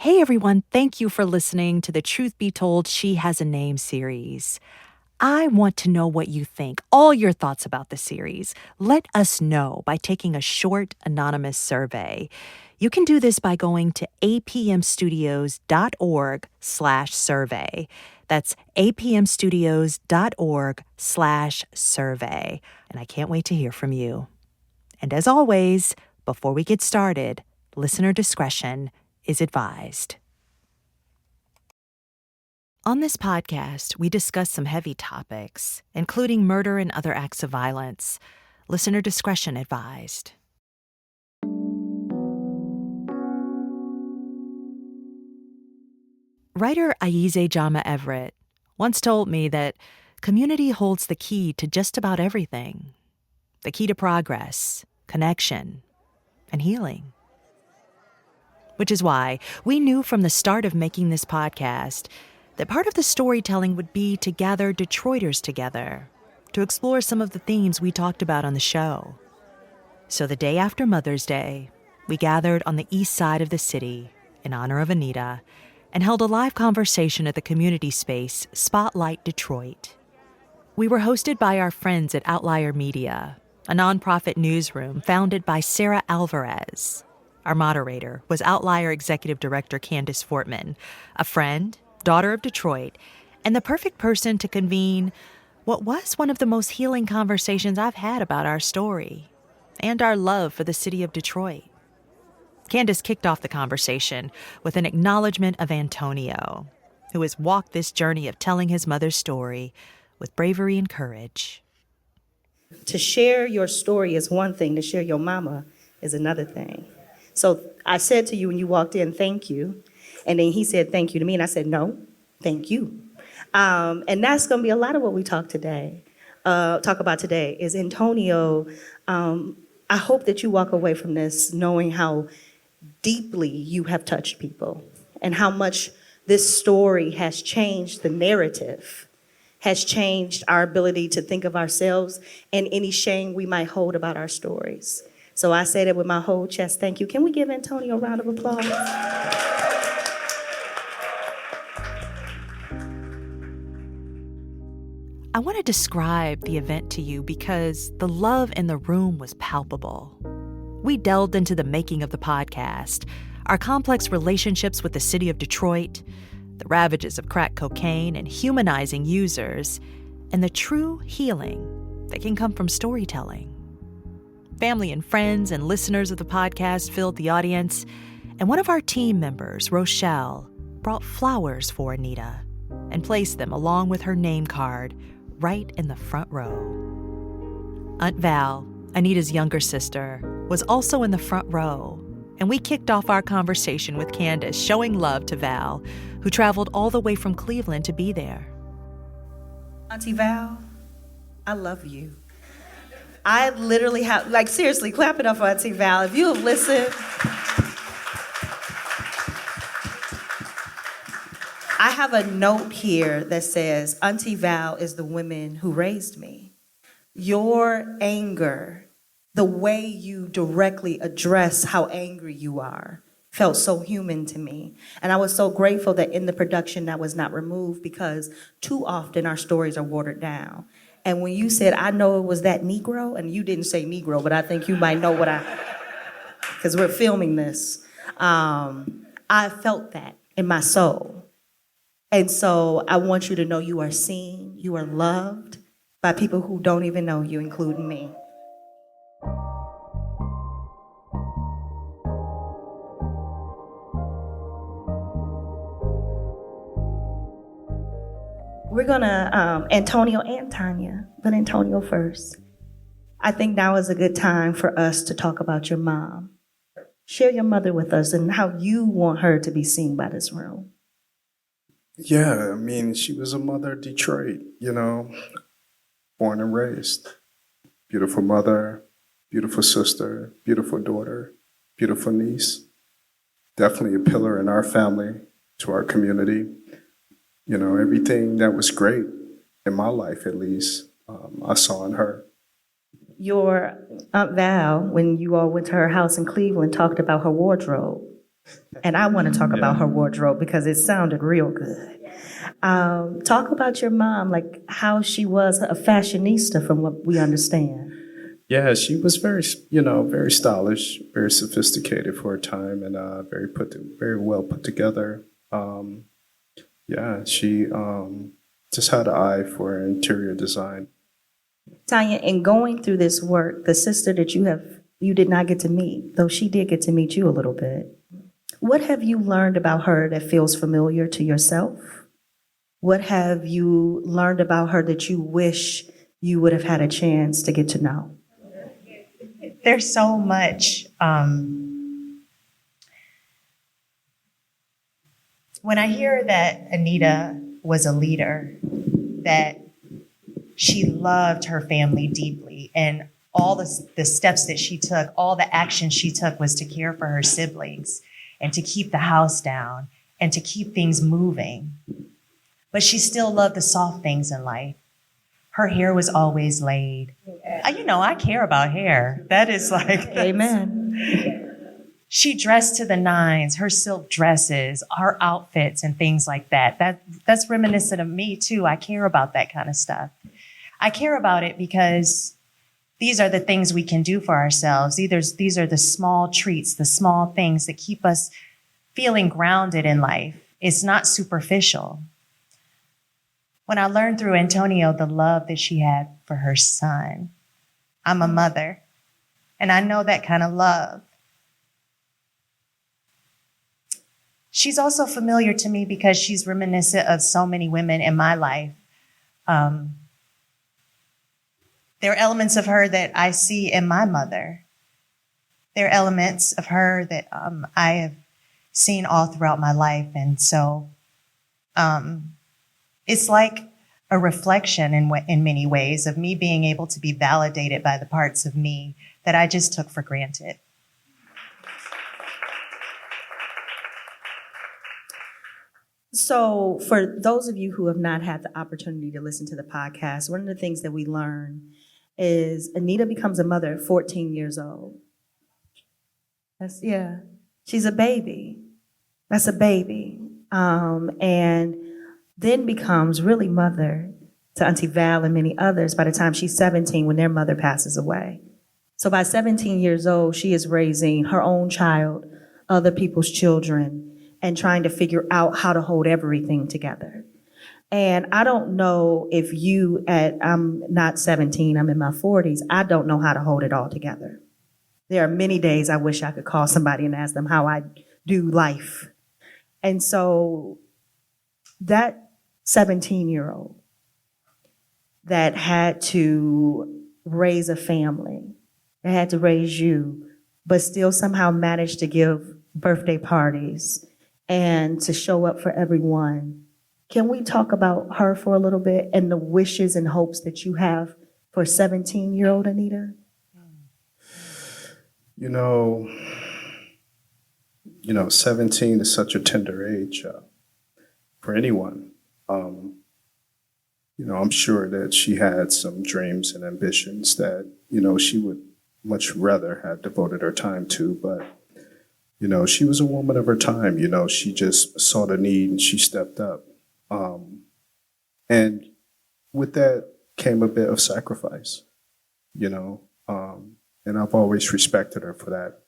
Hey everyone, thank you for listening to the Truth Be Told She Has a Name series. I want to know what you think, all your thoughts about the series. Let us know by taking a short, anonymous survey. You can do this by going to apmstudios.org/survey. That's apmstudios.org/survey. And I can't wait to hear from you. And as always, before we get started, listener discretion is advised. On this podcast, we discuss some heavy topics, including murder and other acts of violence. Listener discretion advised. Writer Ayize Jama Everett once told me that community holds the key to just about everything. The key to progress, connection, and healing. Which is why we knew from the start of making this podcast that part of the storytelling would be to gather Detroiters together to explore some of the themes we talked about on the show. So the day after Mother's Day, we gathered on the east side of the city in honor of Anita and held a live conversation at the community space Spot Lite Detroit. We were hosted by our friends at Outlier Media, a nonprofit newsroom founded by Sarah Alvarez. Our moderator was Outlier Executive Director Candice Fortman, a friend, daughter of Detroit, and the perfect person to convene what was one of the most healing conversations I've had about our story and our love for the city of Detroit. Candice kicked off the conversation with an acknowledgement of Antonio, who has walked this journey of telling his mother's story with bravery and courage. To share your story is one thing, to share your mama is another thing. So I said to you when you walked in, thank you. And then he said thank you to me, and I said, no, thank you. And that's going to be a lot of what we talk about today is Antonio. I hope that you walk away from this knowing how deeply you have touched people and how much this story has changed the narrative, has changed our ability to think of ourselves and any shame we might hold about our stories. So I say that with my whole chest, thank you. Can we give Antonio a round of applause? I want to describe the event to you because the love in the room was palpable. We delved into the making of the podcast, our complex relationships with the city of Detroit, the ravages of crack cocaine and humanizing users, and the true healing that can come from storytelling. Family and friends and listeners of the podcast filled the audience, and one of our team members, Rochelle, brought flowers for Anita and placed them along with her name card right in the front row. Aunt Val, Anita's younger sister, was also in the front row, and we kicked off our conversation with Candice showing love to Val, who traveled all the way from Cleveland to be there. Auntie Val, I love you. I literally have, seriously, clap it up for Auntie Val. If you have listened, I have a note here that says, Auntie Val is the woman who raised me. Your anger, the way you directly address how angry you are, felt so human to me. And I was so grateful that in the production that was not removed because too often our stories are watered down. And when you said, I know it was that Negro, and you didn't say Negro, but I think you might know what because we're filming this. I felt that in my soul. And so I want you to know you are seen, you are loved by people who don't even know you, including me. We're gonna, Antonio and Tonya, but Antonio first. I think now is a good time for us to talk about your mom. Share your mother with us and how you want her to be seen by this room. Yeah, I mean, she was a mother of Detroit, born and raised. Beautiful mother, beautiful sister, beautiful daughter, beautiful niece. Definitely a pillar in our family, to our community. Everything that was great in my life, at least, I saw in her. Your Aunt Val, when you all went to her house in Cleveland, talked about her wardrobe. And I want to talk about her wardrobe because it sounded real good. Talk about your mom, like how she was a fashionista from what we understand. Yeah, she was very stylish, very sophisticated for her time, and very well put together. She just had an eye for interior design. Tanya, in going through this work, the sister that you did not get to meet, though she did get to meet you a little bit. What have you learned about her that feels familiar to yourself? What have you learned about her that you wish you would have had a chance to get to know? There's so much. When I hear that Anita was a leader, that she loved her family deeply, and all the steps that she took, all the action she took was to care for her siblings and to keep the house down and to keep things moving. But she still loved the soft things in life. Her hair was always laid. I care about hair. That is like... Amen. She dressed to the nines, her silk dresses, her outfits and things like that. That's reminiscent of me too. I care about that kind of stuff. I care about it because these are the things we can do for ourselves. These are the small treats, the small things that keep us feeling grounded in life. It's not superficial. When I learned through Antonio the love that she had for her son, I'm a mother, and I know that kind of love. She's also familiar to me because she's reminiscent of so many women in my life. There are elements of her that I see in my mother. There are elements of her that I have seen all throughout my life. And so it's like a reflection in many ways of me being able to be validated by the parts of me that I just took for granted. So, for those of you who have not had the opportunity to listen to the podcast, one of the things that we learn is Anita becomes a mother at 14 years old. She's a baby. That's a baby. And then becomes really mother to Auntie Val and many others by the time she's 17 when their mother passes away. So by 17 years old, she is raising her own child, other people's children, and trying to figure out how to hold everything together. And I don't know if I'm not 17, I'm in my 40s, I don't know how to hold it all together. There are many days I wish I could call somebody and ask them how I do life. And so that 17-year-old that had to raise a family, that had to raise you, but still somehow managed to give birthday parties and to show up for everyone. Can we talk about her for a little bit and the wishes and hopes that you have for 17-year-old Anita? You know, 17 is such a tender age for anyone. I'm sure that she had some dreams and ambitions that, she would much rather have devoted her time to, but she was a woman of her time. She just saw the need and she stepped up. And with that came a bit of sacrifice, and I've always respected her for that.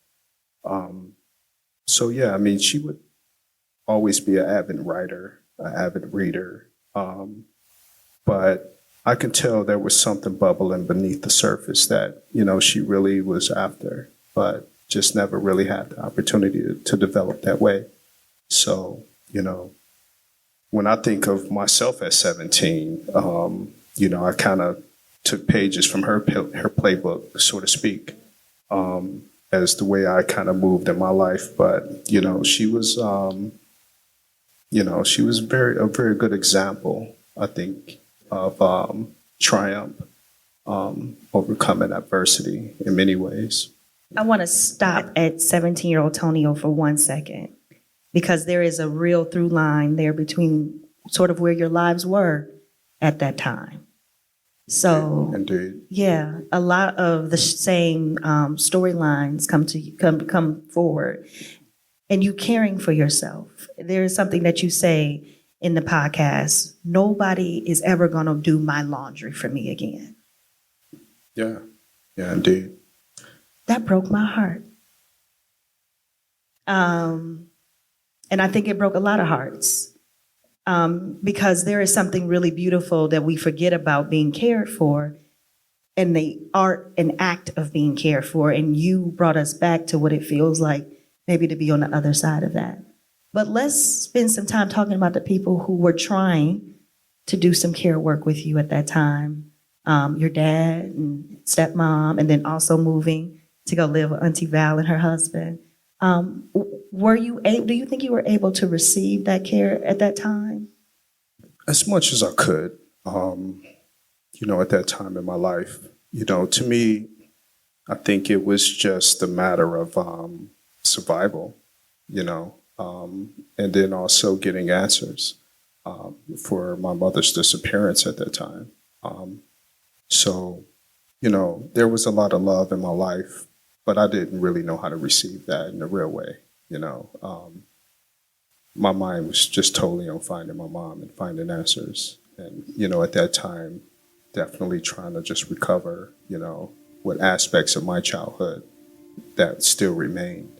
She would always be an avid writer, an avid reader. But I could tell there was something bubbling beneath the surface that, she really was after, but just never really had the opportunity to develop that way. So, when I think of myself at 17, I kind of took pages from her playbook, so to speak, as the way I kind of moved in my life. But, she was a very good example, I think, of triumph, overcoming adversity in many ways. I want to stop at 17-year-old Tonio for 1 second, because there is a real through line there between sort of where your lives were at that time. So, indeed, yeah, a lot of the same storylines come forward. and you caring for yourself. There is something that you say in the podcast, nobody is ever going to do my laundry for me again. Yeah, yeah, indeed. That broke my heart. And I think it broke a lot of hearts, because there is something really beautiful that we forget about being cared for, and the art and act of being cared for. And you brought us back to what it feels like maybe to be on the other side of that. But let's spend some time talking about the people who were trying to do some care work with you at that time. Your dad and stepmom, and then also moving to go live with Auntie Val and her husband. Do you think you were able to receive that care at that time? As much as I could, at that time in my life. To me, I think it was just a matter of survival, and then also getting answers for my mother's disappearance at that time. So, there was a lot of love in my life, but I didn't really know how to receive that in a real way. My mind was just totally on finding my mom and finding answers. And, at that time, definitely trying to just recover, what aspects of my childhood that still remained.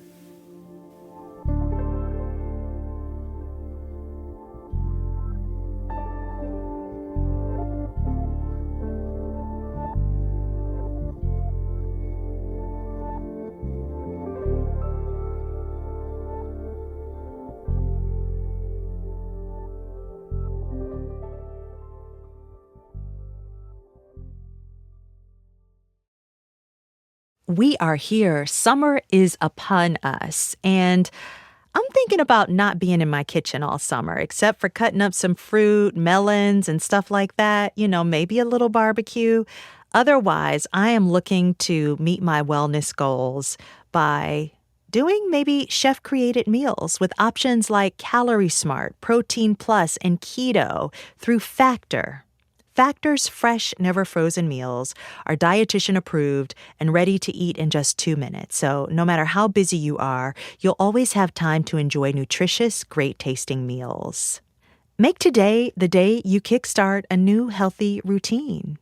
We are here. Summer is upon us. And I'm thinking about not being in my kitchen all summer, except for cutting up some fruit, melons, and stuff like that. Maybe a little barbecue. Otherwise, I am looking to meet my wellness goals by doing maybe chef-created meals with options like Calorie Smart, Protein Plus, and Keto through Factor. Factor's fresh, never frozen meals are dietitian approved and ready to eat in just 2 minutes. So no matter how busy you are, you'll always have time to enjoy nutritious, great tasting meals. Make today the day you kickstart a new healthy routine.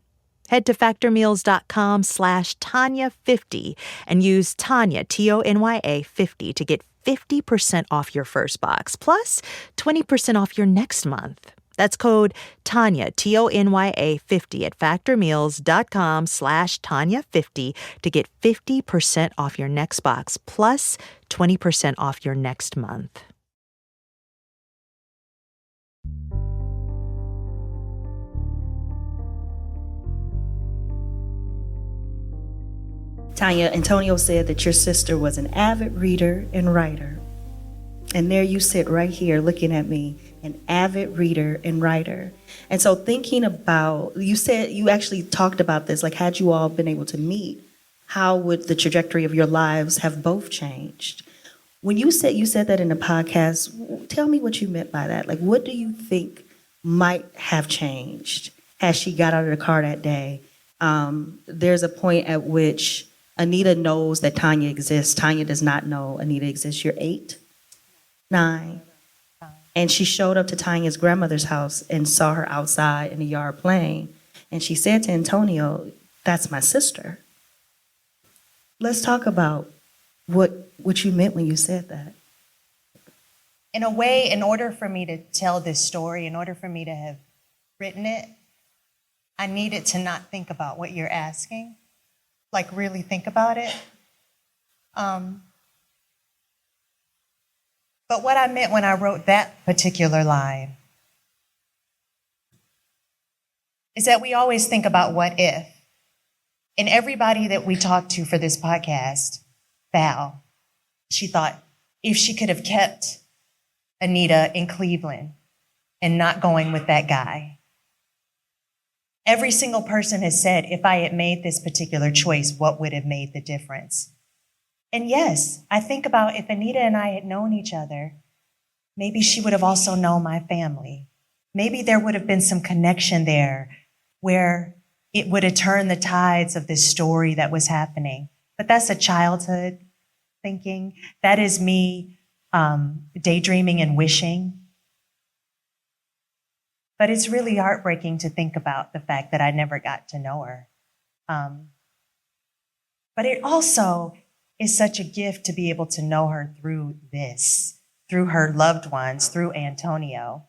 Head to factormeals.com/Tonya50 and use Tonya, Tonya 50 to get 50% off your first box, plus 20% off your next month. That's code Tonya, Tonya 50 at factormeals.com/Tonya50 to get 50% off your next box, plus 20% off your next month. Tonya, Antonio said that your sister was an avid reader and writer. And there you sit right here looking at me, an avid reader and writer. And so thinking about, you said, you actually talked about this, like had you all been able to meet, how would the trajectory of your lives have both changed? When you said that in the podcast, tell me what you meant by that. Like, what do you think might have changed as she got out of the car that day? There's a point at which Anita knows that Tonya exists. Tonya does not know Anita exists. You're 8, 9. And she showed up to Tanya's grandmother's house and saw her outside in the yard playing. And she said to Antonio, "That's my sister." Let's talk about what you meant when you said that. In a way, in order for me to tell this story, in order for me to have written it, I needed to not think about what you're asking, like really think about it. But what I meant when I wrote that particular line is that we always think about what if. And everybody that we talked to for this podcast, Val, she thought if she could have kept Anita in Cleveland and not going with that guy. Every single person has said, if I had made this particular choice, what would have made the difference? And yes, I think about if Anita and I had known each other, maybe she would have also known my family. Maybe there would have been some connection there where it would have turned the tides of this story that was happening. But that's a childhood thinking. That is me daydreaming and wishing. But it's really heartbreaking to think about the fact that I never got to know her. But it also is such a gift to be able to know her through this, through her loved ones, through Antonio.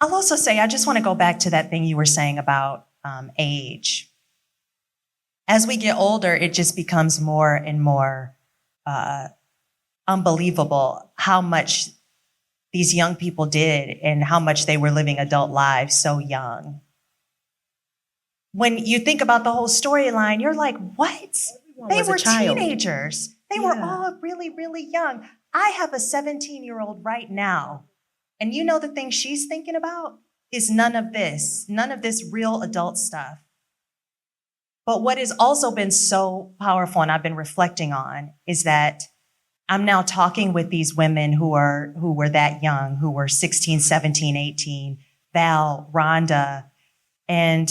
I'll also say, I just want to go back to that thing you were saying about age. As we get older, it just becomes more and more unbelievable how much these young people did and how much they were living adult lives so young. When you think about the whole storyline, you're like, what? They was a were child. teenagers. They were all really, really young. I have a 17-year-old right now. And you know the thing she's thinking about is none of this real adult stuff. But what has also been so powerful and I've been reflecting on is that I'm now talking with these women who were that young, who were 16, 17, 18, Val, Rhonda. And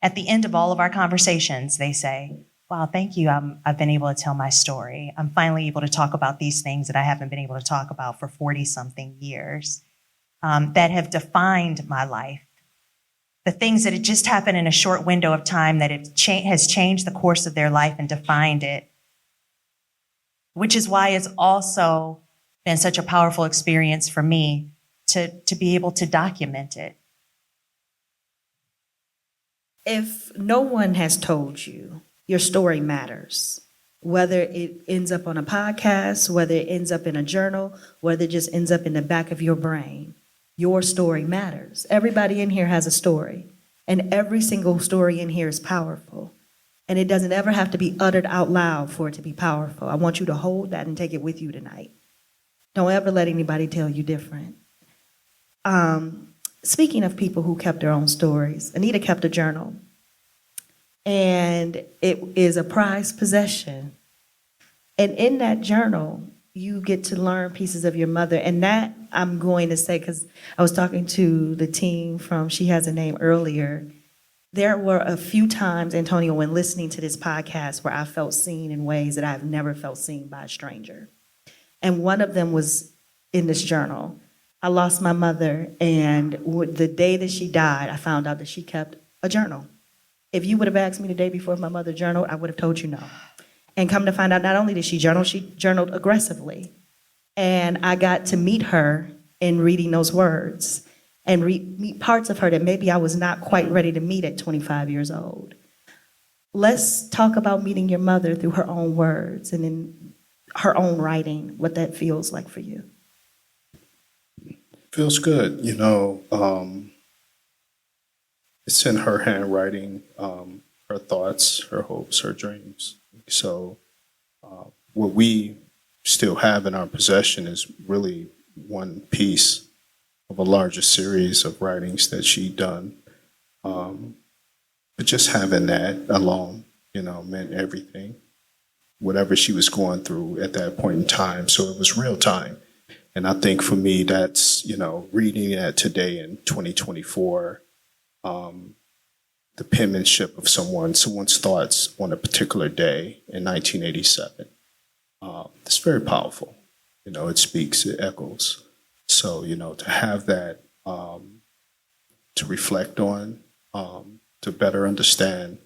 at the end of all of our conversations, they say, wow, thank you. I've been able to tell my story. I'm finally able to talk about these things that I haven't been able to talk about for 40-something years that have defined my life. The things that had just happened in a short window of time that has changed the course of their life and defined it, which is why it's also been such a powerful experience for me to be able to document it. If no one has told you, your story matters. Whether it ends up on a podcast, whether it ends up in a journal, whether it just ends up in the back of your brain, your story matters. Everybody in here has a story, and every single story in here is powerful. And it doesn't ever have to be uttered out loud for it to be powerful. I want you to hold that and take it with you tonight. Don't ever let anybody tell you different. Speaking of people who kept their own stories, Anita kept a journal. And it is a prized possession. And in that journal, you get to learn pieces of your mother. And that I'm going to say, because I was talking to the team from She Has a Name earlier. There were a few times, Antonio, when listening to this podcast where I felt seen in ways that I've never felt seen by a stranger. And one of them was in this journal. I lost my mother, and the day that she died, I found out that she kept a journal. If you would have asked me the day before my mother journaled, I would have told you no. And come to find out, not only did she journaled aggressively. And I got to meet her in reading those words and meet parts of her that maybe I was not quite ready to meet at 25 years old. Let's talk about meeting your mother through her own words and in her own writing, what that feels like for you. Feels good, it's in her handwriting, her thoughts, her hopes, her dreams. So what we still have in our possession is really one piece of a larger series of writings that she'd done. But just having that alone, meant everything, whatever she was going through at that point in time. So it was real time. And I think for me, that's, reading that today in 2024, the penmanship of someone's thoughts on a particular day in 1987. It's very powerful. It speaks, it echoes. So, to have that to reflect on, to better understand,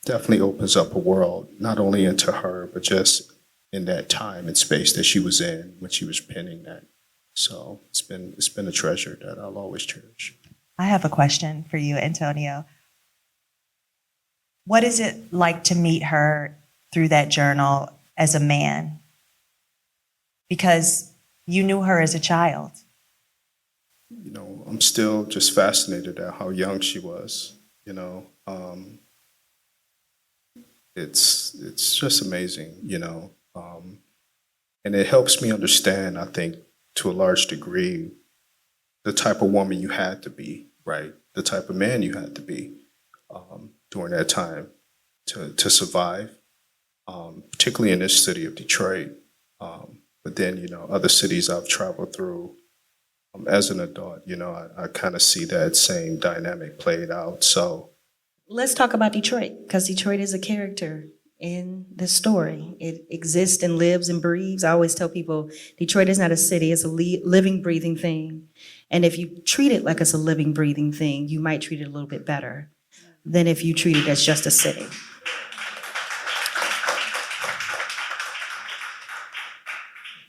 definitely opens up a world, not only into her, but just in that time and space that she was in when she was penning that. So it's been a treasure that I'll always cherish. I have a question for you, Antonio. What is it like to meet her through that journal as a man? Because you knew her as a child. I'm still just fascinated at how young she was. It's just amazing, and it helps me understand, I think, to a large degree, the type of woman you had to be, right? The type of man you had to be during that time to survive, particularly in this city of Detroit. But then, other cities I've traveled through as an adult, I kind of see that same dynamic played out. So Let's talk about Detroit, because Detroit is a character in the story. It exists and lives and breathes. I always tell people Detroit is not a city, it's a living, breathing thing. And if you treat it like it's a living, breathing thing, you might treat it a little bit better than if you treat it as just a city.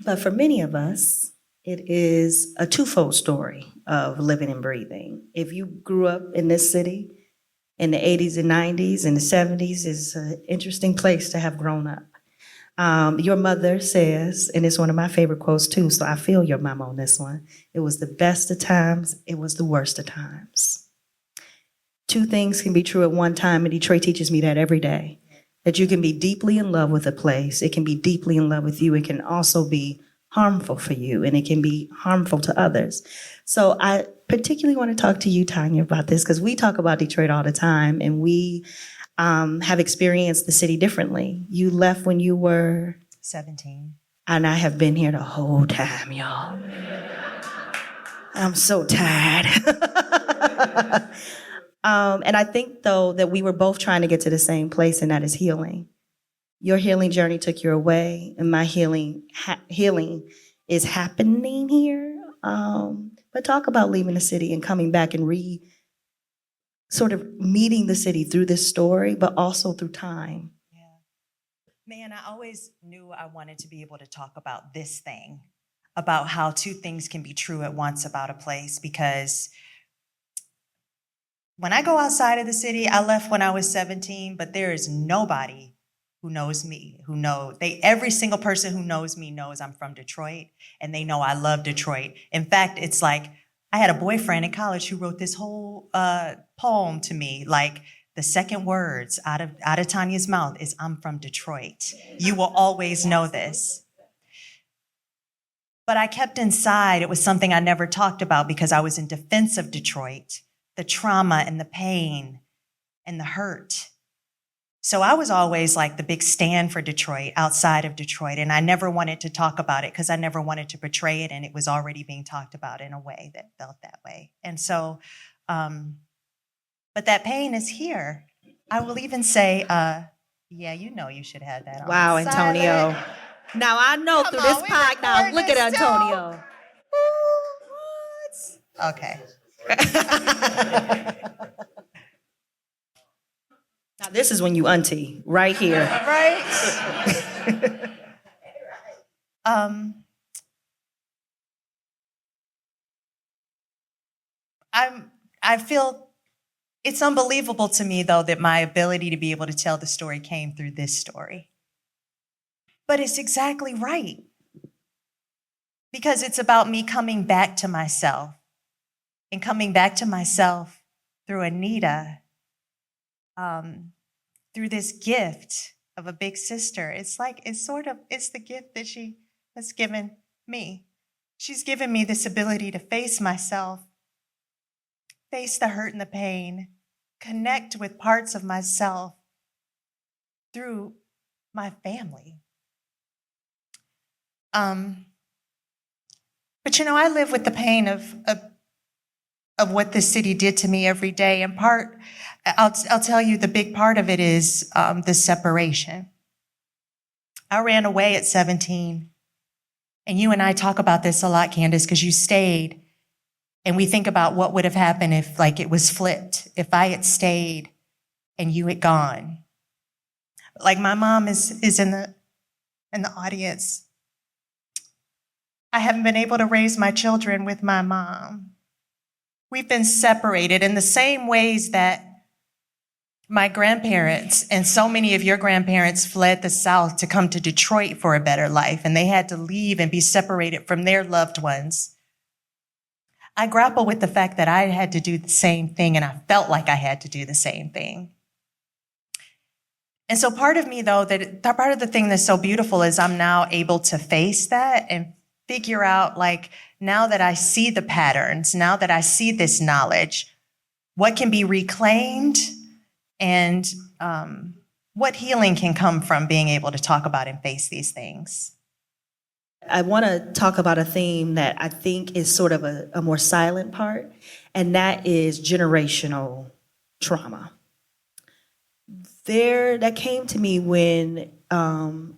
But for many of us, it is a twofold story of living and breathing. If you grew up in this city in the 80s and 90s and the 70s, it's an interesting place to have grown up. Your mother says, and it's one of my favorite quotes too, so I feel your mama on this one, it was the best of times, it was the worst of times. Two things can be true at one time, and Detroit teaches me that every day. That you can be deeply in love with a place, it can be deeply in love with you, it can also be harmful for you, and it can be harmful to others. So I particularly want to talk to you, Tonya, about this, because we talk about Detroit all the time, and we have experienced the city differently. You left when you were 17. And I have been here the whole time, y'all. I'm so tired. And I think, though, that we were both trying to get to the same place, and that is healing. Your healing journey took you away, and my healing is happening here. But talk about leaving the city and coming back and sort of meeting the city through this story, but also through time. Yeah. Man, I always knew I wanted to be able to talk about this thing, about how two things can be true at once about a place, because when I go outside of the city, I left when I was 17, but there is nobody who knows me, every single person who knows me knows I'm from Detroit, and they know I love Detroit. In fact, it's like I had a boyfriend in college who wrote this whole poem to me, like the second words out of Tonya's mouth is, "I'm from Detroit. You will always know this." But I kept inside. It was something I never talked about because I was in defense of Detroit, the trauma and the pain and the hurt. So I was always like the big stand for Detroit outside of Detroit, and I never wanted to talk about it because I never wanted to portray it, and it was already being talked about in a way that felt that way. And so, but that pain is here. I will even say, yeah, you know you should have that on. Wow, Antonio. Silent. Now I know Come through this on, we podcast. Now recording look at this too. Antonio. What? Okay. Now this is when you auntie, right here. Right? I feel it's unbelievable to me, though, that my ability to be able to tell the story came through this story. But it's exactly right. Because it's about me coming back to myself, and coming back to myself through Anita, through this gift of a big sister. It's the gift that she has given me. She's given me this ability to face myself, face the hurt and the pain, connect with parts of myself through my family. But I live with the pain of what this city did to me every day. In part, I'll tell you, the big part of it is the separation. I ran away at 17. And you and I talk about this a lot, Candice, because you stayed. And we think about what would have happened if it was flipped, if I had stayed and you had gone. Like my mom is in the audience. I haven't been able to raise my children with my mom. We've been separated in the same ways that my grandparents and so many of your grandparents fled the South to come to Detroit for a better life, and they had to leave and be separated from their loved ones. I grapple with the fact that I had to do the same thing, and I felt like I had to do the same thing. And so part of me, though, part of the thing that's so beautiful is I'm now able to face that and figure out, now that I see the patterns, now that I see this knowledge, what can be reclaimed and what healing can come from being able to talk about and face these things. I want to talk about a theme that I think is sort of a more silent part, and that is generational trauma. that came to me when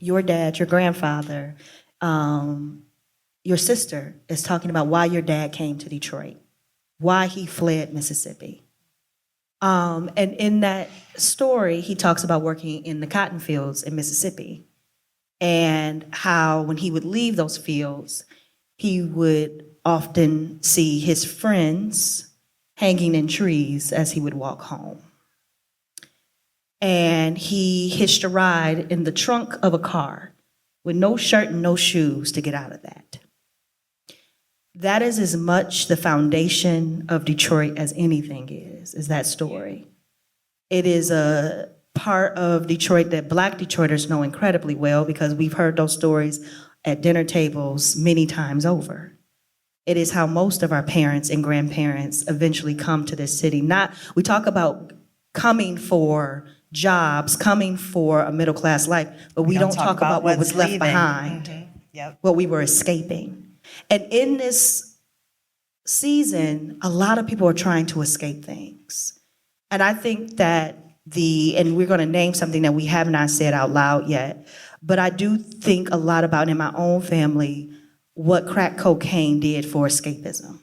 your dad, your grandfather, your sister is talking about why your dad came to Detroit, why he fled Mississippi. And in that story, he talks about working in the cotton fields in Mississippi and how when he would leave those fields, he would often see his friends hanging in trees as he would walk home. And he hitched a ride in the trunk of a car with no shirt and no shoes to get out of that. That is as much the foundation of Detroit as anything is that story. It is a part of Detroit that Black Detroiters know incredibly well because we've heard those stories at dinner tables many times over. It is how most of our parents and grandparents eventually come to this city. We talk about coming for jobs, coming for a middle class life, but we don't talk about what was left behind, what we were escaping. And in this season, a lot of people are trying to escape things. And I think that and we're going to name something that we have not said out loud yet, but I do think a lot about in my own family what crack cocaine did for escapism.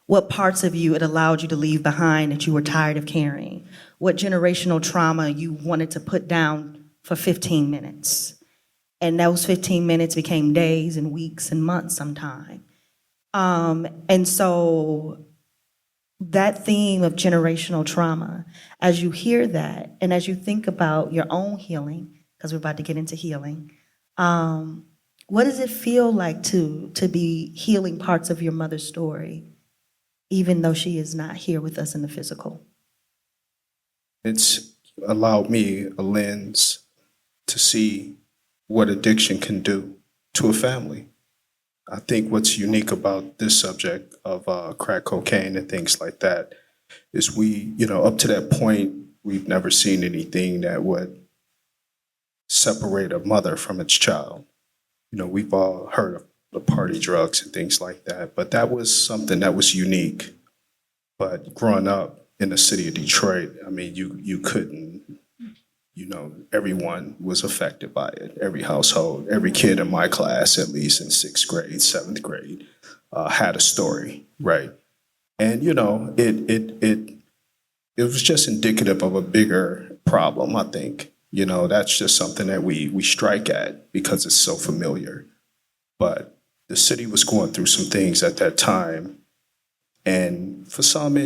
What parts of you it allowed you to leave behind that you were tired of carrying. What generational trauma you wanted to put down for 15 minutes. And those 15 minutes became days and weeks and months sometime. And so that theme of generational trauma, as you hear that, and as you think about your own healing, because we're about to get into healing, what does it feel like to be healing parts of your mother's story, even though she is not here with us in the physical? It's allowed me a lens to see what addiction can do to a family. I think what's unique about this subject of crack cocaine and things like that is up to that point, we've never seen anything that would separate a mother from its child. We've all heard of the party drugs and things like that, but that was something that was unique. But growing up in the city of Detroit, I mean, you couldn't, everyone was affected by it. Every household, every kid in my class, at least in 6th grade, 7th grade, had a story, right? And, it was just indicative of a bigger problem, I think. That's just something that we strike at because it's so familiar. But the city was going through some things at that time. And for some,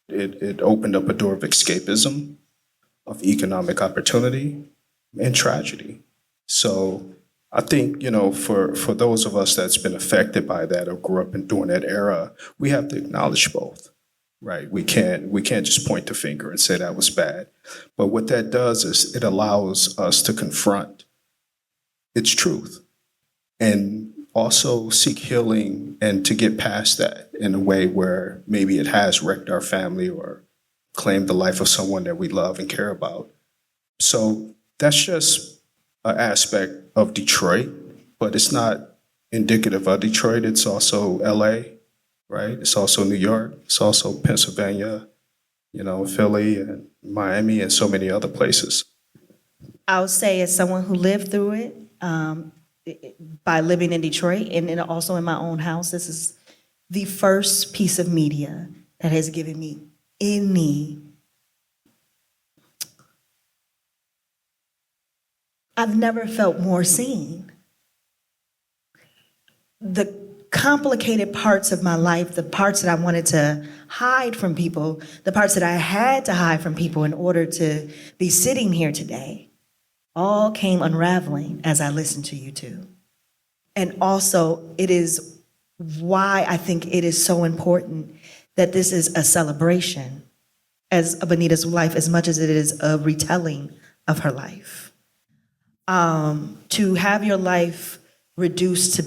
it opened up a door of escapism, of economic opportunity, and tragedy. So I think, for those of us that's been affected by that or grew up during that era, we have to acknowledge both, right? We can't just point the finger and say that was bad. But what that does is it allows us to confront its truth and also seek healing and to get past that in a way where maybe it has wrecked our family or claimed the life of someone that we love and care about. So that's just an aspect of Detroit, but it's not indicative of Detroit. It's also LA, right? It's also New York. It's also Pennsylvania, Philly and Miami and so many other places. I would say as someone who lived through it, by living in Detroit and also in my own house, this is the first piece of media that has given me I've never felt more seen. The complicated parts of my life, the parts that I wanted to hide from people, the parts that I had to hide from people in order to be sitting here today, all came unraveling as I listened to you two. And also, it is why I think it is so important that this is a celebration of Anita's life as much as it is a retelling of her life. To have your life reduced to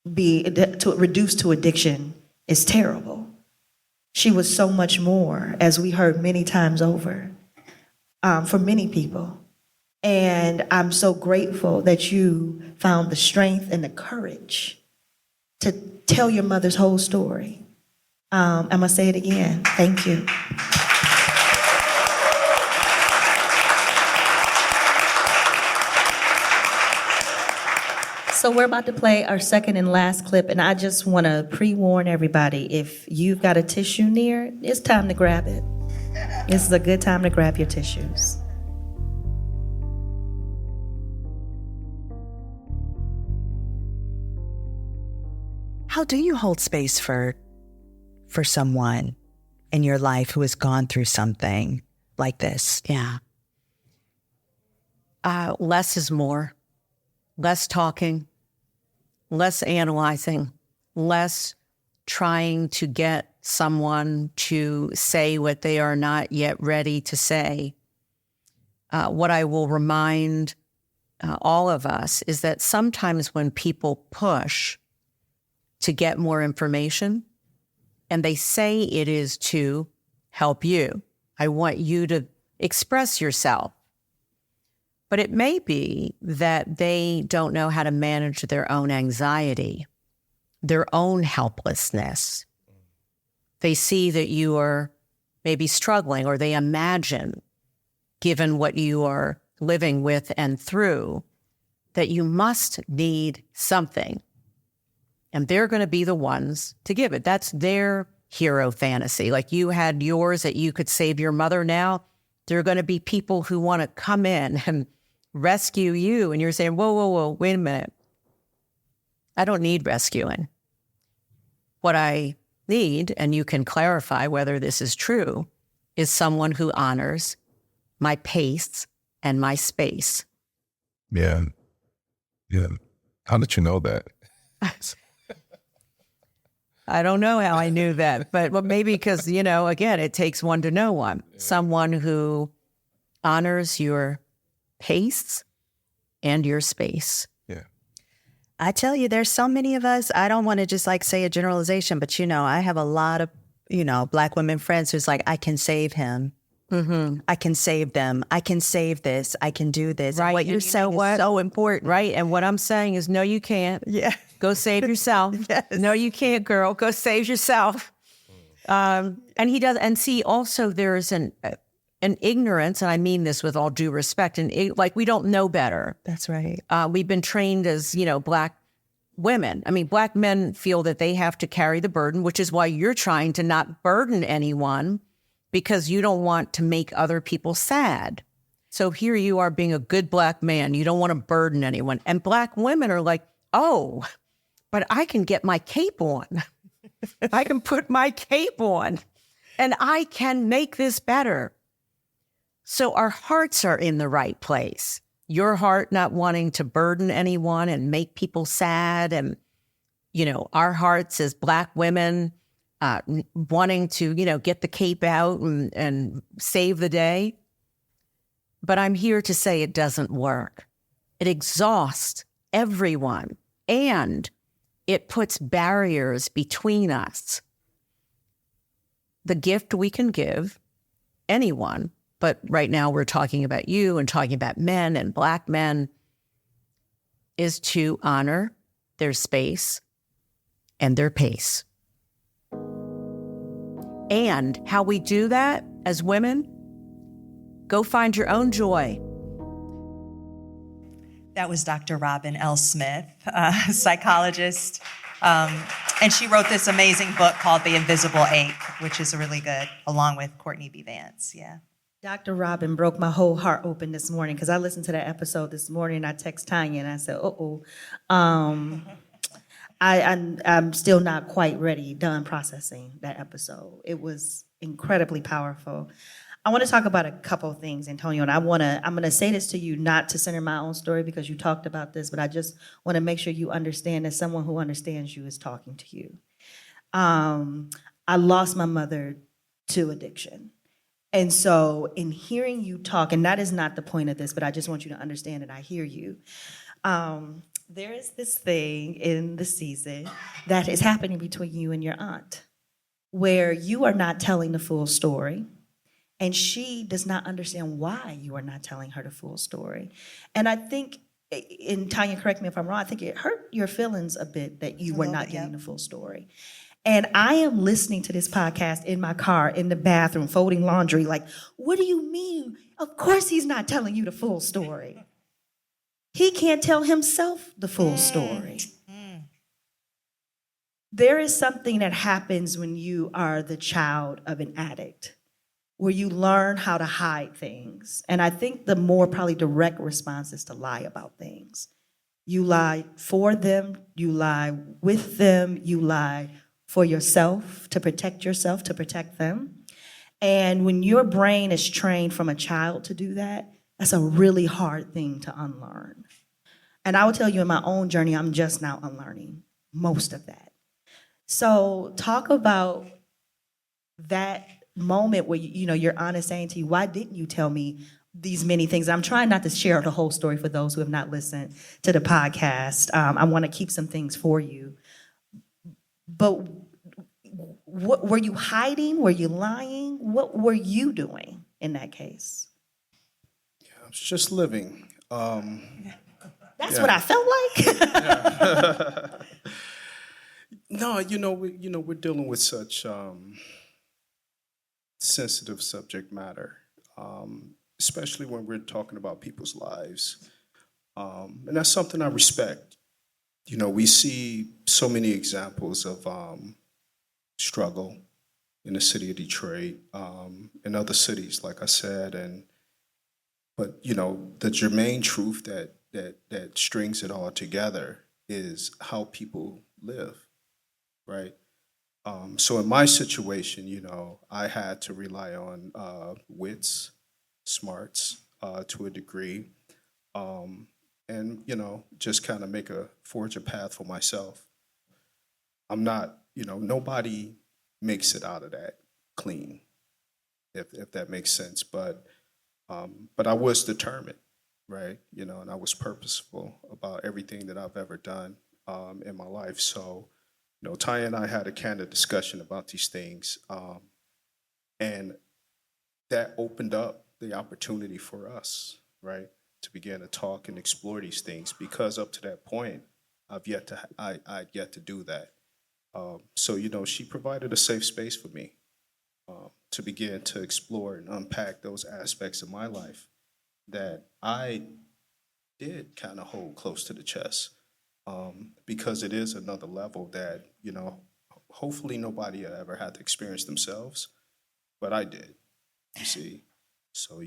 reduced to addiction is terrible. She was so much more, as we heard many times over, for many people. And I'm so grateful that you found the strength and the courage to tell your mother's whole story. I'm gonna say it again. Thank you. So we're about to play our second and last clip, and I just want to pre-warn everybody, if you've got a tissue near, it's time to grab it. This is a good time to grab your tissues. How do you hold space for someone in your life who has gone through something like this? Yeah. Less is more. Less talking, less analyzing, less trying to get someone to say what they are not yet ready to say. What I will remind all of us is that sometimes when people push to get more information, and they say it is to help you, I want you to express yourself. But it may be that they don't know how to manage their own anxiety, their own helplessness. They see that you are maybe struggling, or they imagine, given what you are living with and through, that you must need something. And they're going to be the ones to give it. That's their hero fantasy. Like you had yours that you could save your mother. Now there are going to be people who want to come in and rescue you. And you're saying, whoa, wait a minute. I don't need rescuing. What I need, and you can clarify whether this is true, is someone who honors my pace and my space. Yeah. How did you know that? I don't know how I knew that, but maybe because, again, it takes one to know one. Yeah. Someone who honors your pace and your space. Yeah. I tell you, there's so many of us, I don't want to just say a generalization, but I have a lot of, Black women friends who's like, I can save him. Mm-hmm. I can save them. I can save this. I can do this. Right. What you're saying is so important. Right. And what I'm saying is, no, you can't. Yeah. Go save yourself. Yes. No, you can't, girl. Go save yourself. And he does. And see, also there's an ignorance, and I mean this with all due respect, and we don't know better. That's right. We've been trained as, Black women. I mean, Black men feel that they have to carry the burden, which is why you're trying to not burden anyone, because you don't want to make other people sad. So here you are being a good Black man. You don't want to burden anyone. And Black women are like, oh, but I can get my cape on. I can put my cape on and I can make this better. So our hearts are in the right place. Your heart not wanting to burden anyone and make people sad. And, our hearts as Black women wanting to, get the cape out and save the day. But I'm here to say it doesn't work. It exhausts everyone, and it puts barriers between us. The gift we can give anyone, but right now we're talking about you and talking about men and Black men, is to honor their space and their pace. And how we do that as women, go find your own joy. That was Dr. Robin L. Smith, a psychologist. And she wrote this amazing book called The Invisible Ache, which is really good, along with Courtney B. Vance. Yeah. Dr. Robin broke my whole heart open this morning, because I listened to that episode this morning, and I text Tonya and I said, I'm still not quite done processing that episode. It was incredibly powerful. I want to talk about a couple of things, Antonio, and I'm going to say this to you not to center my own story because you talked about this, but I just want to make sure you understand that someone who understands you is talking to you. I lost my mother to addiction. And so in hearing you talk, and that is not the point of this, but I just want you to understand that I hear you. There is this thing in the season that is happening between you and your aunt, where you are not telling the full story, and she does not understand why you are not telling her the full story. And I think, and Tonya, correct me if I'm wrong, I think it hurt your feelings a bit that you were not getting the full story. And I am listening to this podcast in my car, in the bathroom, folding laundry, like, what do you mean? Of course he's not telling you the full story. He can't tell himself the full story. There is something that happens when you are the child of an addict, where you learn how to hide things. And I think the more probably direct response is to lie about things. You lie for them, you lie with them, you lie for yourself, to protect them. And when your brain is trained from a child to do that, that's a really hard thing to unlearn. And I will tell you in my own journey, I'm just now unlearning most of that. So talk about that moment where your aunt is saying to you, why didn't you tell me these many things? I'm trying not to share the whole story for those who have not listened to the podcast. I want to keep some things for you. But what were you hiding? Were you lying? What were you doing in that case? I was just living. That's what I felt like. No, we're dealing with such sensitive subject matter, especially when we're talking about people's lives, and that's something I respect. We see so many examples of struggle in the city of Detroit, in other cities, like I said, but the germane truth that strings it all together is how people live, right? So in my situation, I had to rely on wits, smarts to a degree, and just kind of forge a path for myself. I'm not, nobody makes it out of that clean, if that makes sense. But I was determined, right? And I was purposeful about everything that I've ever done in my life. So, Tonya and I had a candid discussion about these things, and that opened up the opportunity for us, right, to begin to talk and explore these things. Because up to that point, I'd yet to do that. So, she provided a safe space for me to begin to explore and unpack those aspects of my life that I did kind of hold close to the chest, because it is another level that, hopefully nobody ever had to experience themselves, but I did, you see. So,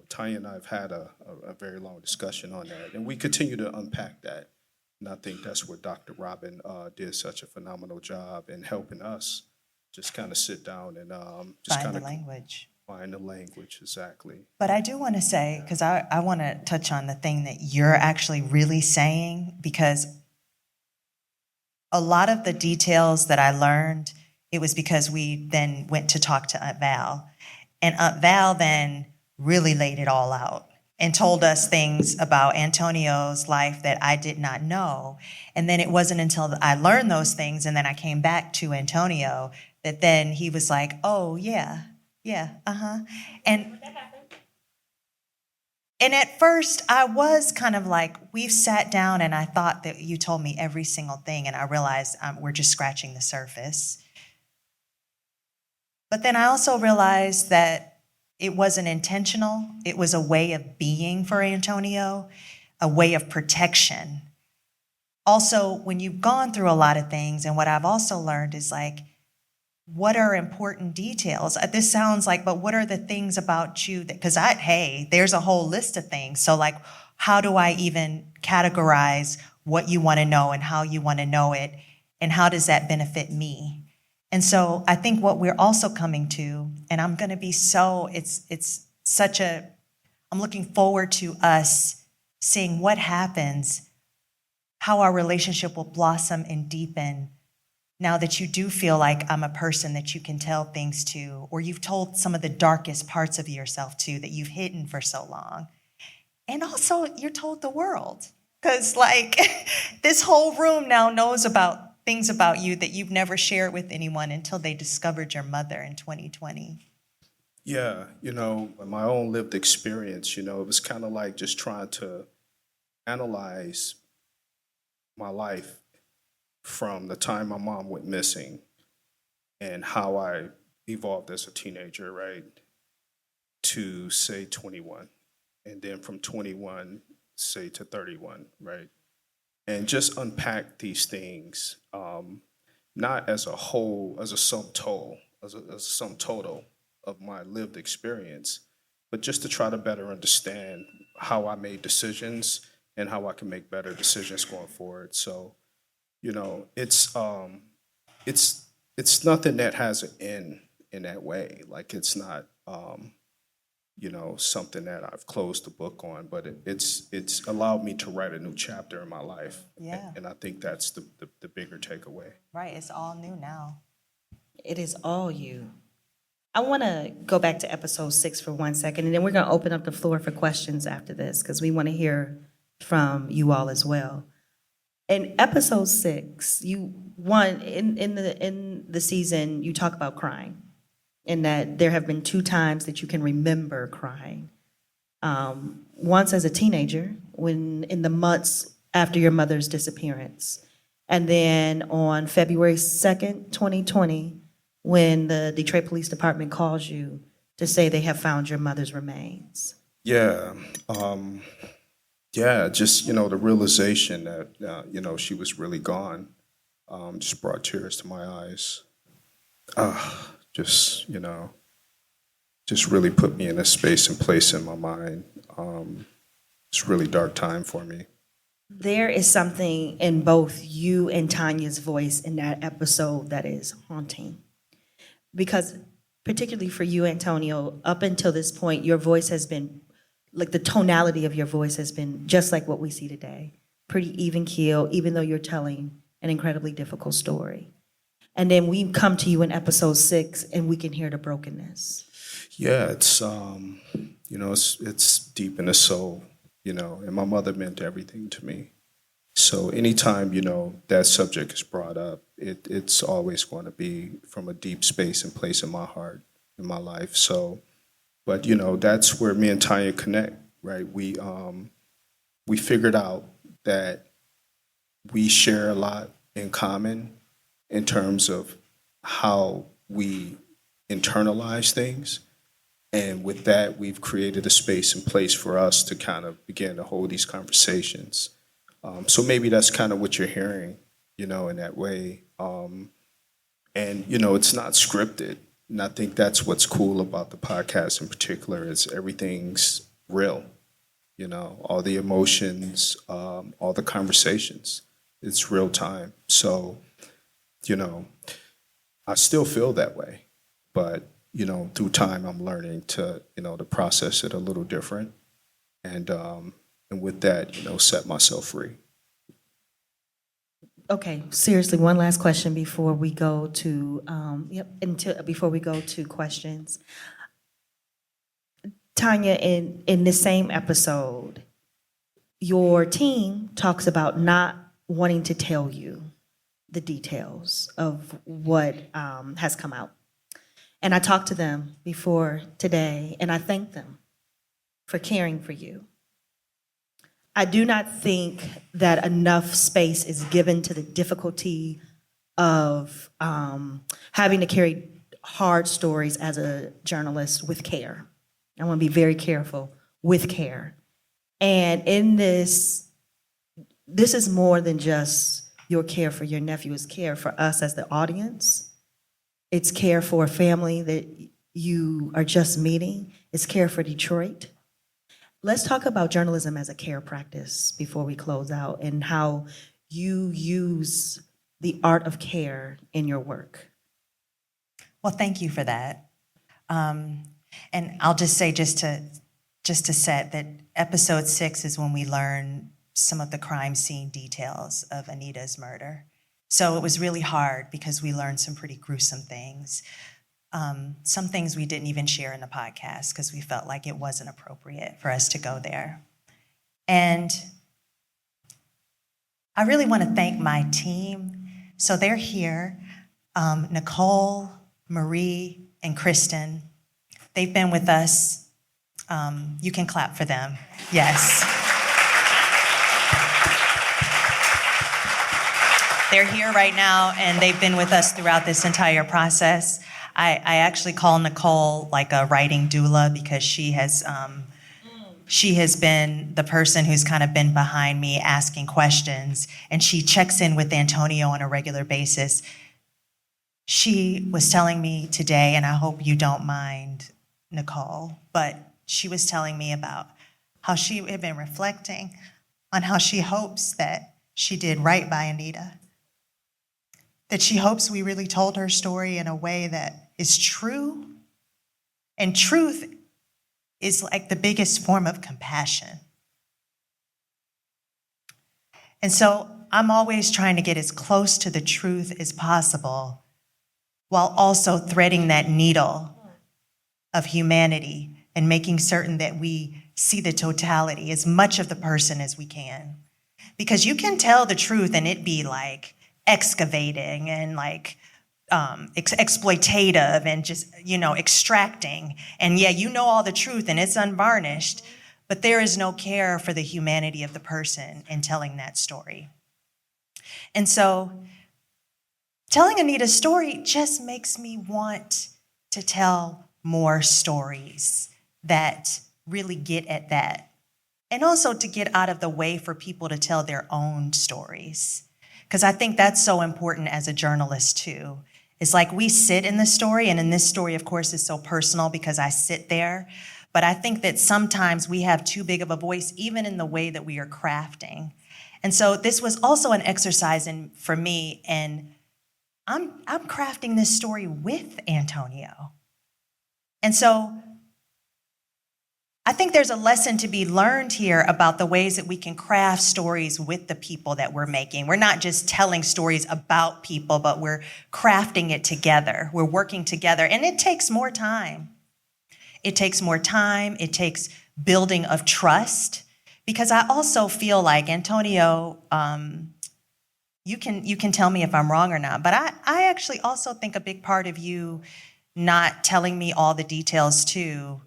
Tanya and I have had a very long discussion on that, and we continue to unpack that. And I think that's where Dr. Robin did such a phenomenal job in helping us just kind of sit down and just Find kind the of language. find the language, exactly. But I do want to say, because I want to touch on the thing that you're actually really saying, because a lot of the details that I learned, it was because we then went to talk to Aunt Val. And Aunt Val then really laid it all out and told us things about Antonio's life that I did not know. And then it wasn't until I learned those things and then I came back to Antonio that then he was like, oh, yeah, uh-huh. And at first, I was kind of like, we've sat down and I thought that you told me every single thing, and I realized we're just scratching the surface. But then I also realized that it wasn't intentional. It was a way of being for Antonio, a way of protection. Also, when you've gone through a lot of things, and what I've also learned is like, what are important details? This sounds like, but what are the things about you that, because hey, there's a whole list of things. So like, how do I even categorize what you want to know and how you want to know it? And how does that benefit me? And so I think what we're also coming to, and I'm going to be it's such I'm looking forward to us seeing what happens, how our relationship will blossom and deepen now that you do feel like I'm a person that you can tell things to, or you've told some of the darkest parts of yourself to that you've hidden for so long. And also, you're told the world. Because, like, this whole room now knows about things about you that you've never shared with anyone until they discovered your mother in 2020. Yeah, my own lived experience, it was kind of like just trying to analyze my life from the time my mom went missing and how I evolved as a teenager, right, to say 21. And then from 21 say, to 31, right? And just unpack these things, not as a whole, as a sum total of my lived experience, but just to try to better understand how I made decisions and how I can make better decisions going forward. So, it's nothing that has an end in that way. Like it's not, something that I've closed the book on, but it's allowed me to write a new chapter in my life. Yeah. And I think that's the bigger takeaway. Right. It's all new now. It is all you. I want to go back to episode 6 for 1 second, and then we're going to open up the floor for questions after this because we want to hear from you all as well. In episode 6, in the season, you talk about crying, and that there have been 2 times that you can remember crying. Once as a teenager, when in the months after your mother's disappearance, and then on February 2nd, 2020, when the Detroit Police Department calls you to say they have found your mother's remains. Yeah. Just, the realization that, she was really gone, just brought tears to my eyes. Just really put me in a space and place in my mind. It's a really dark time for me. There is something in both you and Tonya's voice in that episode that is haunting. Because particularly for you, Antonio, up until this point, your voice has been, like the tonality of your voice has been just like what we see today. Pretty even keel, even though you're telling an incredibly difficult story. And then we come to you in episode 6 and we can hear the brokenness. Yeah, it's it's deep in the soul, and my mother meant everything to me. So anytime, that subject is brought up, it's always going to be from a deep space and place in my heart, in my life. So, but that's where me and Tonya connect, right? We figured out that we share a lot in common in terms of how we internalize things. And with that, we've created a space and place for us to kind of begin to hold these conversations. So maybe that's kind of what you're hearing, in that way. And, it's not scripted. And I think that's what's cool about the podcast in particular is everything's real, all the emotions, all the conversations. It's real time. So, I still feel that way. But, through time, I'm learning to, to process it a little different. And with that, set myself free. Okay, seriously, one last question before we go to before we go to questions. Tonya, in this same episode, your team talks about not wanting to tell you the details of what has come out. And I talked to them before today, and I thanked them for caring for you. I do not think that enough space is given to the difficulty of having to carry hard stories as a journalist with care. I want to be very careful with care. And in this is more than just your care for your nephew, it's care for us as the audience. It's care for a family that you are just meeting. It's care for Detroit. Let's talk about journalism as a care practice before we close out and how you use the art of care in your work. Well, thank you for that. And I'll just say, just to set that episode 6 is when we learn some of the crime scene details of Anita's murder. So it was really hard because we learned some pretty gruesome things. Some things we didn't even share in the podcast because we felt like it wasn't appropriate for us to go there. And I really want to thank my team. So they're here, Nicole, Marie, and Kristen. They've been with us. You can clap for them. Yes. They're here right now, and they've been with us throughout this entire process. I actually call Nicole like a writing doula because she has she has been the person who's kind of been behind me asking questions, and she checks in with Antonio on a regular basis. She was telling me today, and I hope you don't mind, Nicole, but she was telling me about how she had been reflecting on how she hopes that she did right by Anita. That she hopes we really told her story in a way that is true. And truth is like the biggest form of compassion. And so I'm always trying to get as close to the truth as possible while also threading that needle of humanity and making certain that we see the totality, as much of the person as we can. Because you can tell the truth and it be like excavating and like exploitative and just, extracting. And yeah, you know all the truth and it's unvarnished, but there is no care for the humanity of the person in telling that story. And so telling Anita's story just makes me want to tell more stories that really get at that. And also to get out of the way for people to tell their own stories. Because I think that's so important as a journalist too. It's like we sit in the story, and in this story, of course, is so personal because I sit there. But I think that sometimes we have too big of a voice, even in the way that we are crafting. And so this was also an exercise for me, and I'm crafting this story with Antonio. And so I think there's a lesson to be learned here about the ways that we can craft stories with the people that we're making. We're not just telling stories about people, but we're crafting it together. We're working together, and it takes more time. It takes more time. It takes building of trust, because I also feel like, Antonio, you can tell me if I'm wrong or not, but I actually also think a big part of you not telling me all the details too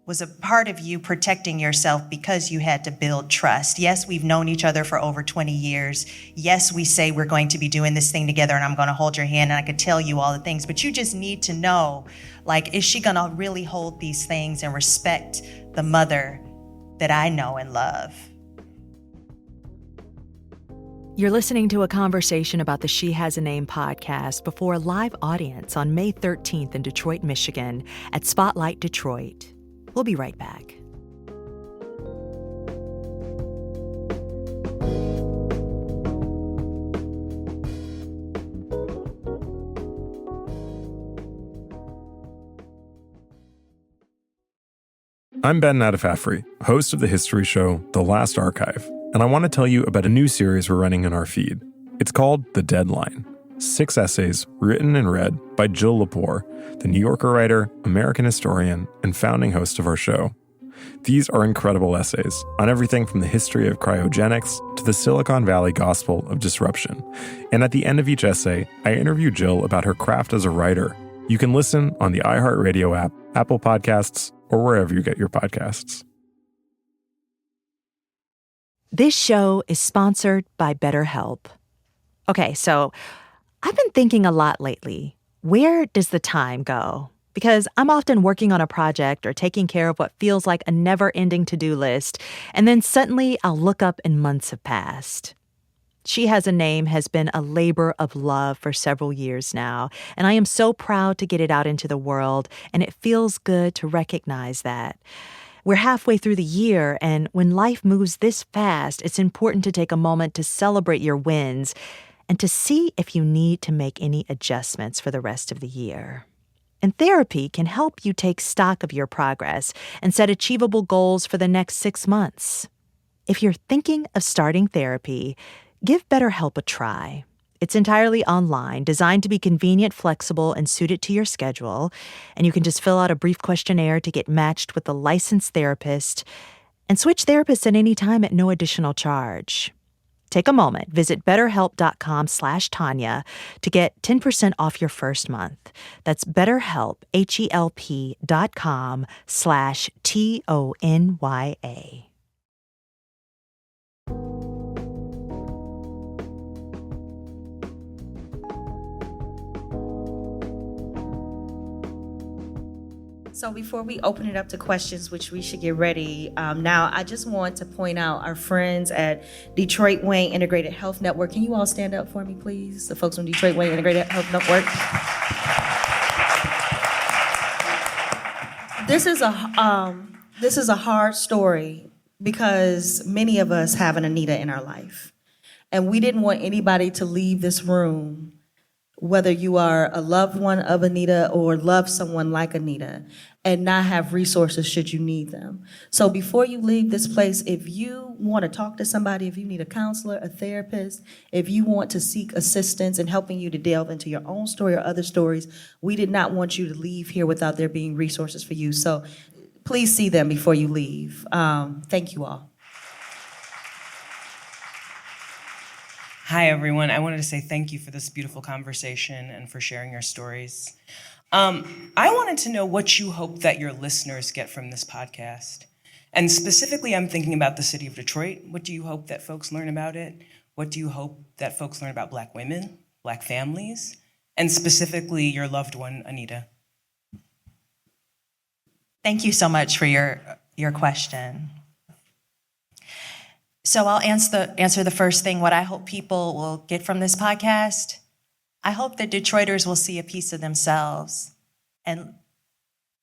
was a part of you protecting yourself because you had to build trust. Yes, we've known each other for over 20 years. Yes, we say we're going to be doing this thing together and I'm going to hold your hand and I could tell you all the things, but you just need to know, like, is she going to really hold these things and respect the mother that I know and love? You're listening to a conversation about the She Has a Name podcast before a live audience on May 13th in Detroit, Michigan at Spot Lite Detroit. We'll be right back. I'm Ben Nadafafri, host of the history show The Last Archive, and I want to tell you about a new series we're running in our feed. It's called The Deadline. 6 essays written and read by Jill Lepore, the New Yorker writer, American historian, and founding host of our show. These are incredible essays on everything from the history of cryogenics to the Silicon Valley gospel of disruption. And at the end of each essay, I interview Jill about her craft as a writer. You can listen on the iHeartRadio app, Apple Podcasts, or wherever you get your podcasts. This show is sponsored by BetterHelp. Okay, so I've been thinking a lot lately. Where does the time go? Because I'm often working on a project or taking care of what feels like a never-ending to-do list, and then suddenly I'll look up and months have passed. She Has a Name has been a labor of love for several years now, and I am so proud to get it out into the world, and it feels good to recognize that. We're halfway through the year, and when life moves this fast, it's important to take a moment to celebrate your wins and to see if you need to make any adjustments for the rest of the year. And therapy can help you take stock of your progress and set achievable goals for the next 6 months. If you're thinking of starting therapy, give BetterHelp a try. It's entirely online, designed to be convenient, flexible, and suited to your schedule. And you can just fill out a brief questionnaire to get matched with a licensed therapist and switch therapists at any time at no additional charge. Take a moment, visit betterhelp.com/Tonya to get 10% off your first month. That's BetterHelp, HELP.com/TONYA. So before we open it up to questions, which we should get ready, now I just want to point out our friends at Detroit Wayne Integrated Health Network. Can you all stand up for me, please? The folks from Detroit Wayne Integrated Health Network. This is a hard story because many of us have an Anita in our life. And we didn't want anybody to leave this room, whether you are a loved one of Anita or love someone like Anita, and not have resources should you need them. So before you leave this place, if you want to talk to somebody, if you need a counselor, a therapist, if you want to seek assistance in helping you to delve into your own story or other stories, we did not want you to leave here without there being resources for you. So please see them before you leave. Thank you all. Hi, everyone. I wanted to say thank you for this beautiful conversation and for sharing your stories. I wanted to know what you hope that your listeners get from this podcast. And specifically, I'm thinking about the city of Detroit. What do you hope that folks learn about it? What do you hope that folks learn about Black women, Black families, and specifically your loved one, Anita? Thank you so much for your question. So I'll answer the first thing, what I hope people will get from this podcast. I hope that Detroiters will see a piece of themselves and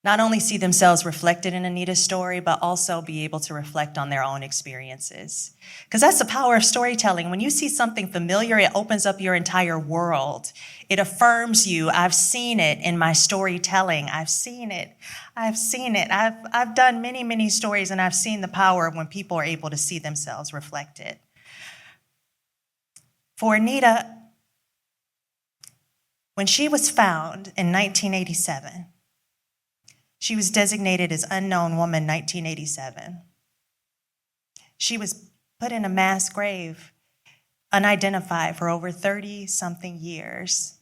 not only see themselves reflected in Anita's story, but also be able to reflect on their own experiences. Because that's the power of storytelling. When you see something familiar, it opens up your entire world. It affirms you. I've seen it in my storytelling. I've seen it. I've done many, many stories, and I've seen the power of when people are able to see themselves reflected. For Anita, when she was found in 1987, she was designated as Unknown Woman 1987. She was put in a mass grave, unidentified, for over 30-something years.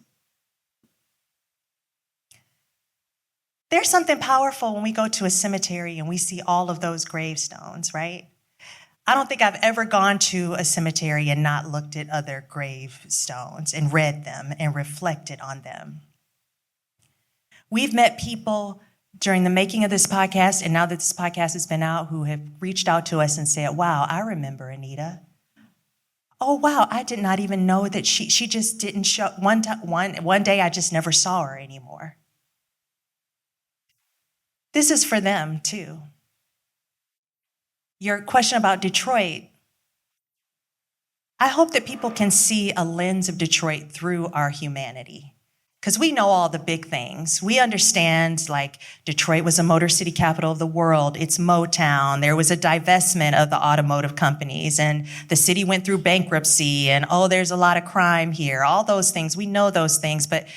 There's something powerful when we go to a cemetery and we see all of those gravestones, right? I don't think I've ever gone to a cemetery and not looked at other gravestones and read them and reflected on them. We've met people during the making of this podcast, and now that this podcast has been out, who have reached out to us and said, wow, I remember Anita. Oh, wow, I did not even know that she just didn't show. One day I just never saw her anymore. This is for them, too. Your question about Detroit, I hope that people can see a lens of Detroit through our humanity. Because we know all the big things. We understand, like, Detroit was a motor city capital of the world. It's Motown. There was a divestment of the automotive companies, and the city went through bankruptcy, and there's a lot of crime here. All those things, we know those things. But,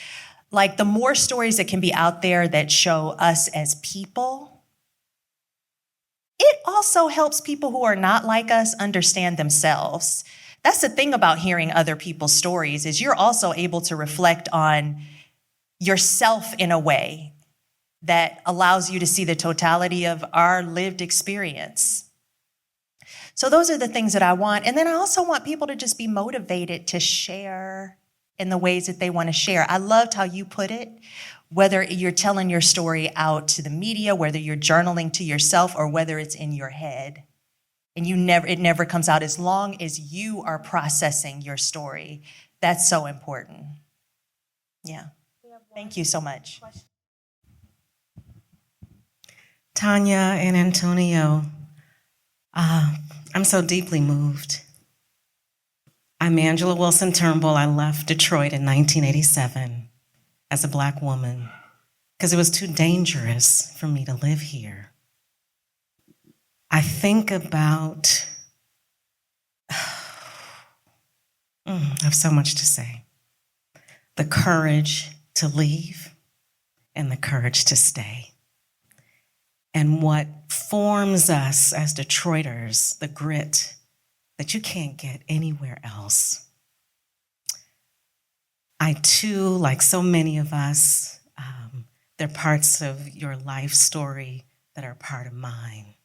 like, the more stories that can be out there that show us as people, it also helps people who are not like us understand themselves. That's the thing about hearing other people's stories, is you're also able to reflect on yourself in a way that allows you to see the totality of our lived experience. So those are the things that I want. And then I also want people to just be motivated to share in the ways that they want to share. I loved how you put it, whether you're telling your story out to the media, whether you're journaling to yourself, or whether it's in your head. And it never comes out, as long as you are processing your story. That's so important. Yeah. Thank you so much. Tonya and Antonio, I'm so deeply moved. I'm Angela Wilson Turnbull. I left Detroit in 1987 as a Black woman because it was too dangerous for me to live here. I think about, I have so much to say. The courage to leave and the courage to stay. And what forms us as Detroiters, the grit that you can't get anywhere else. I too, like so many of us, there are parts of your life story that are part of mine.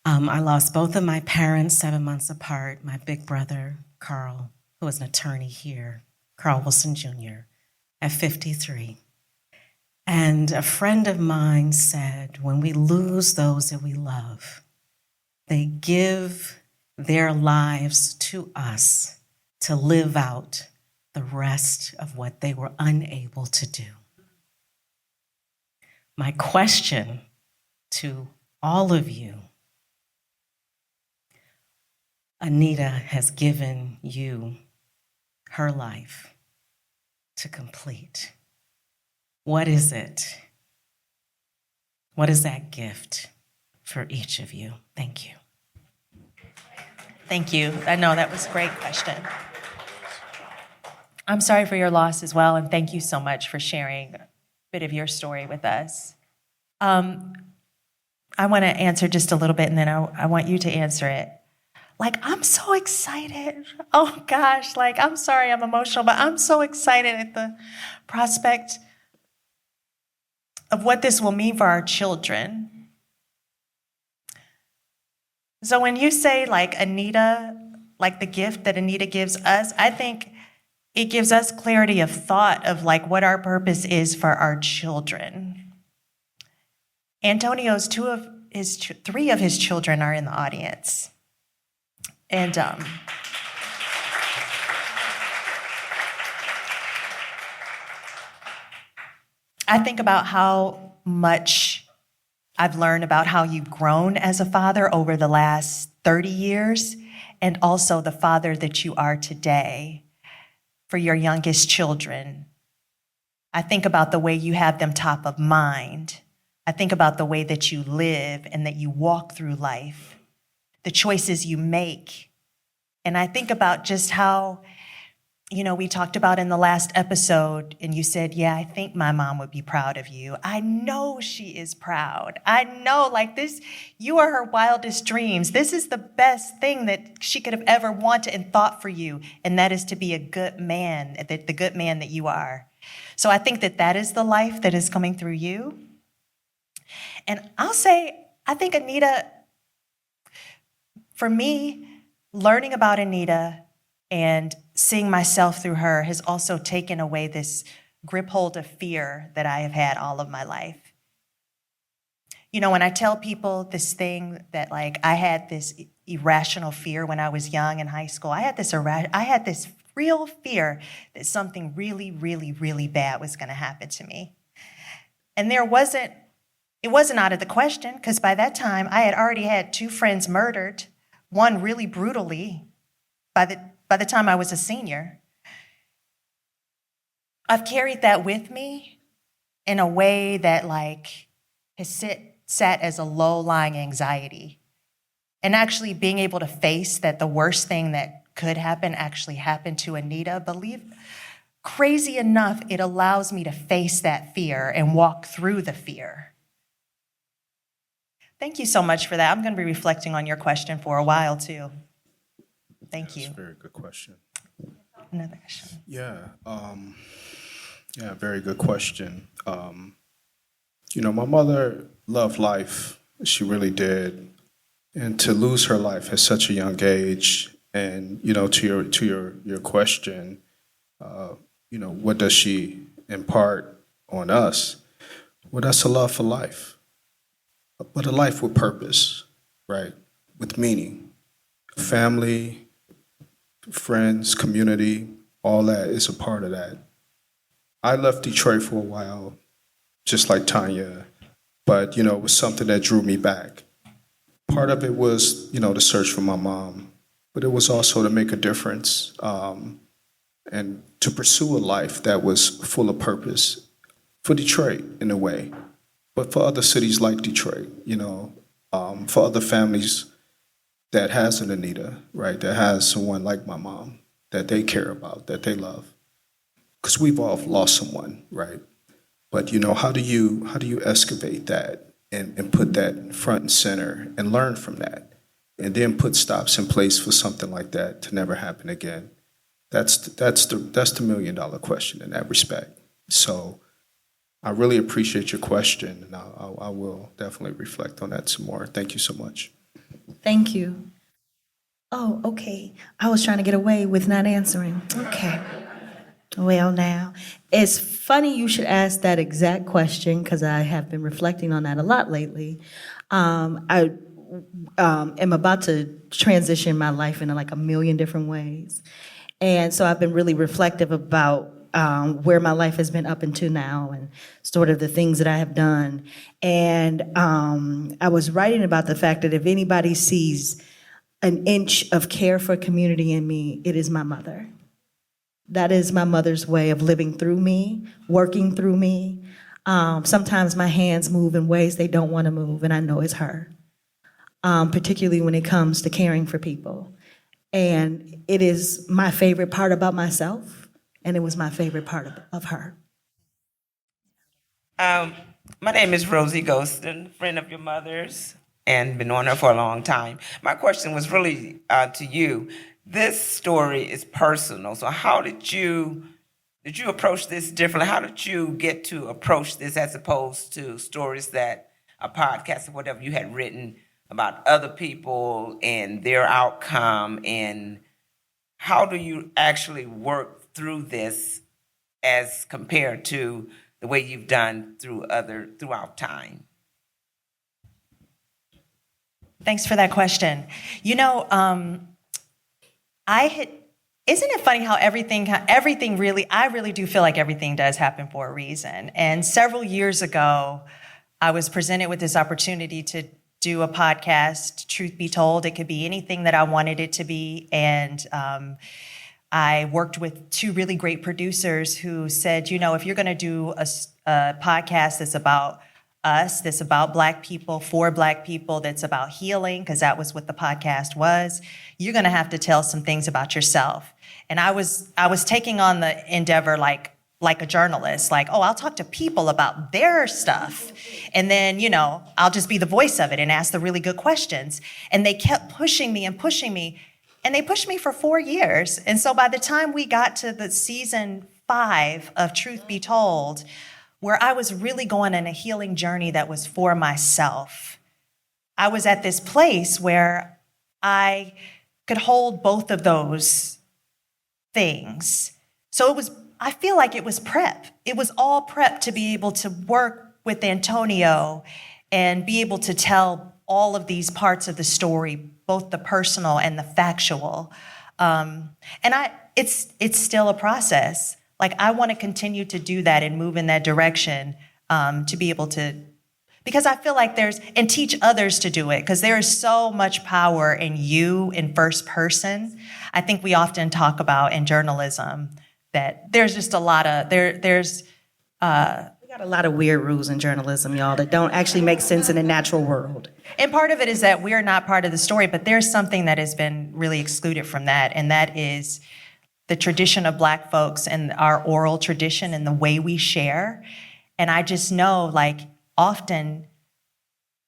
I lost both of my parents 7 months apart. My big brother, Carl, who was an attorney here, Carl Wilson Jr., at 53. And a friend of mine said, when we lose those that we love, they give their lives to us to live out the rest of what they were unable to do. My question to all of you, Anita has given you her life to complete. What is it? What is that gift for each of you? Thank you. Thank you. I know that was a great question. I'm sorry for your loss as well, and thank you so much for sharing a bit of your story with us. I want to answer just a little bit, and then I want you to answer it. Like, I'm so excited. Oh gosh, like, I'm sorry I'm emotional, but I'm so excited at the prospect of what this will mean for our children. So when you say, like, Anita, like the gift that Anita gives us, I think it gives us clarity of thought of, like, what our purpose is for our children. Antonio's three of his children are in the audience. And I think about how much I've learned about how you've grown as a father over the last 30 years, and also the father that you are today for your youngest children. I think about the way you have them top of mind. I think about the way that you live and that you walk through life, the choices you make. And I think about just how, we talked about in the last episode, and you said, yeah, I think my mom would be proud of you. I know she is proud. I know, like this, you are her wildest dreams. This is the best thing that she could have ever wanted and thought for you, and that is to be a good man, the good man that you are. So I think that is the life that is coming through you. And I'll say, I think Anita, for me, learning about Anita and seeing myself through her has also taken away this grip hold of fear that I have had all of my life. When I tell people this thing that, like, I had this irrational fear when I was young in high school, I had this real fear that something really, really, really bad was going to happen to me. And it wasn't out of the question, because by that time I had already had 2 friends murdered, one really brutally, by the time I was a senior. I've carried that with me in a way that, like, has sat as a low-lying anxiety. And actually being able to face that the worst thing that could happen actually happened to Anita, crazy enough, it allows me to face that fear and walk through the fear. Thank you so much for that. I'm going to be reflecting on your question for a while, too. Thank you. That's a very good question. Another question. Yeah, very good question. My mother loved life. She really did. And to lose her life at such a young age, and, to your question, what does she impart on us? Well, that's a love for life, but a life with purpose, right? With meaning. Family, friends, community, all that is a part of that. I left Detroit for a while, just like Tonya, but, it was something that drew me back. Part of it was, the search for my mom, but it was also to make a difference and to pursue a life that was full of purpose for Detroit in a way, but for other cities like Detroit, for other families that has an Anita, right, that has someone like my mom that they care about, that they love. Because we've all lost someone, right? But, how do you excavate that and put that front and center and learn from that, and then put stops in place for something like that to never happen again? That's the $1,000,000 question in that respect. So I really appreciate your question, and I will definitely reflect on that some more. Thank you so much. Thank you. Oh, okay. I was trying to get away with not answering. Okay. Well, now, it's funny you should ask that exact question because I have been reflecting on that a lot lately. I am about to transition my life into like a million different ways. And so I've been really reflective about where my life has been up until now and sort of the things that I have done. And I was writing about the fact that if anybody sees an inch of care for community in me, it is my mother. That is my mother's way of living through me, working through me. Sometimes my hands move in ways they don't want to move, and I know it's her, particularly when it comes to caring for people. And it is my favorite part about myself, and it was my favorite part of her. My name is Rosie Ghostin, friend of your mother's, and been on her for a long time. My question was really to you. This story is personal, so how did you approach this differently? How did you get to approach this as opposed to stories that a podcast or whatever you had written about other people and their outcome? And how do you actually work through this as compared to the way you've done throughout time? Thanks for that question. Isn't it funny how everything really, I really do feel like everything does happen for a reason. And several years ago, I was presented with this opportunity to do a podcast, Truth Be Told. It could be anything that I wanted it to be. And I worked with two really great producers who said, if you're going to do a podcast that's about us, that's about Black people, for Black people, that's about healing, because that was what the podcast was, you're going to have to tell some things about yourself. And I was taking on the endeavor like a journalist, like, I'll talk to people about their stuff. And then, I'll just be the voice of it and ask the really good questions. And they kept pushing me. And they pushed me for 4 years. And so by the time we got to the season 5 of Truth Be Told, where I was really going on a healing journey that was for myself, I was at this place where I could hold both of those things. So I feel like it was prep. It was all prep to be able to work with Antonio and be able to tell all of these parts of the story, both the personal and the factual. It's still a process. Like, I want to continue to do that and move in that direction to be able to, because I feel like and teach others to do it, because there is so much power in you in first person. I think we often talk about in journalism that there's just a lot of, we got a lot of weird rules in journalism, y'all, that don't actually make sense in the natural world. And part of it is that we're not part of the story, but there's something that has been really excluded from that, and that is the tradition of Black folks and our oral tradition and the way we share. And I just know, often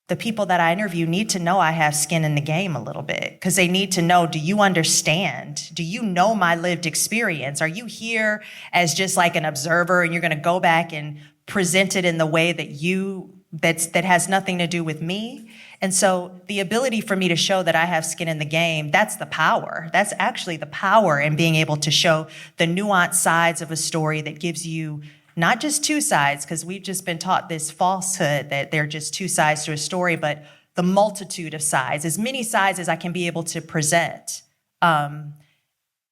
the people that I interview need to know I have skin in the game a little bit, because they need to know, do you understand? Do you know my lived experience? Are you here as just like an observer and you're going to go back and present it in the way that has nothing to do with me? And so the ability for me to show that I have skin in the game, that's the power. That's actually the power in being able to show the nuanced sides of a story that gives you not just two sides, because we've just been taught this falsehood that there are just two sides to a story, but the multitude of sides, as many sides as I can be able to present. So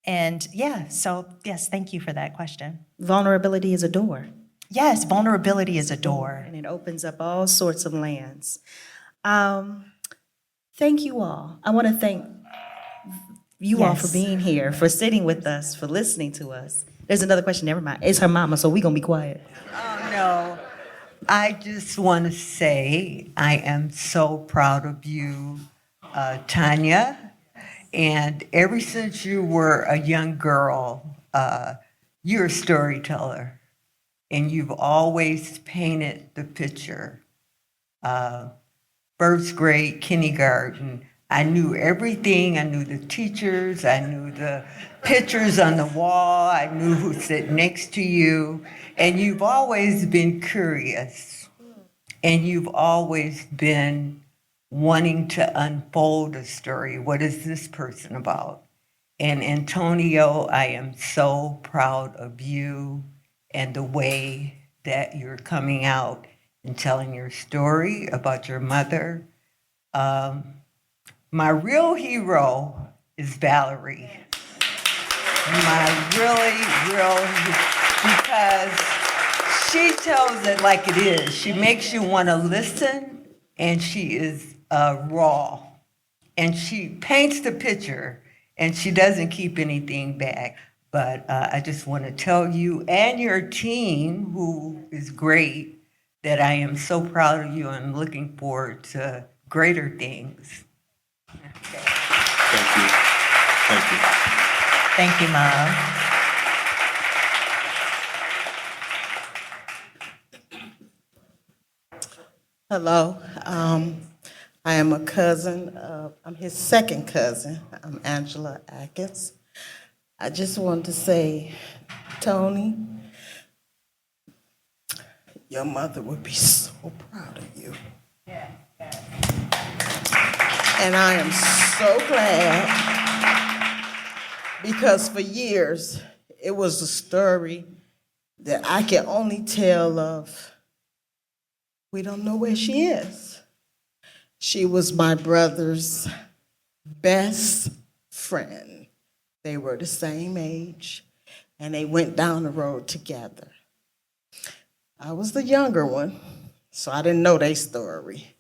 yes, thank you for that question. Vulnerability is a door. Yes, vulnerability is a door. And it opens up all sorts of lands. Thank you all. I want to thank you all for being here, for sitting with us, for listening to us. There's another question, never mind. It's her mama, so we're going to be quiet. Oh, no. I just want to say I am so proud of you, Tonya. And ever since you were a young girl, you're a storyteller. And you've always painted the picture. First grade, kindergarten, I knew everything. I knew the teachers. I knew the pictures on the wall. I knew who sat next to you. And you've always been curious. And you've always been wanting to unfold a story. What is this person about? And Antonio, I am so proud of you and the way that you're coming out and telling your story about your mother. My real hero is Valerie. My real, because she tells it like it is. She makes you want to listen, and she is raw. And she paints the picture, and she doesn't keep anything back. But I just want to tell you and your team, who is great, that I am so proud of you and looking forward to greater things. Thank you. Thank you. Thank you, Mom. Hello. I am a cousin. I'm his second cousin. I'm Angela Atkins. I just wanted to say, Tony, your mother would be so proud of you. And I am so glad, because for years it was a story that I can only tell of. We don't know where she is. She was my brother's best friend. They were the same age, and they went down the road together. I was the younger one, so I didn't know their story.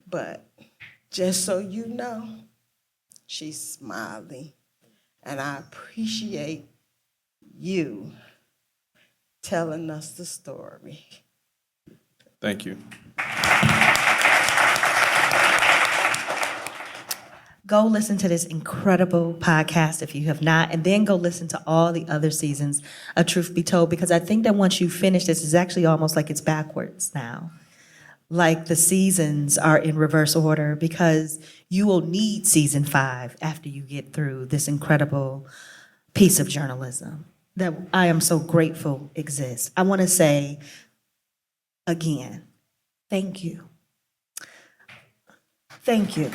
But just so you know, she's smiling, and I appreciate you telling us the story. Thank you. Go listen to this incredible podcast if you have not, and then go listen to all the other seasons of Truth Be Told, because I think that once you finish this, it's actually almost like it's backwards now. Like the seasons are in reverse order, because you will need season 5 after you get through this incredible piece of journalism that I am so grateful exists. I want to say again, thank you. Thank you.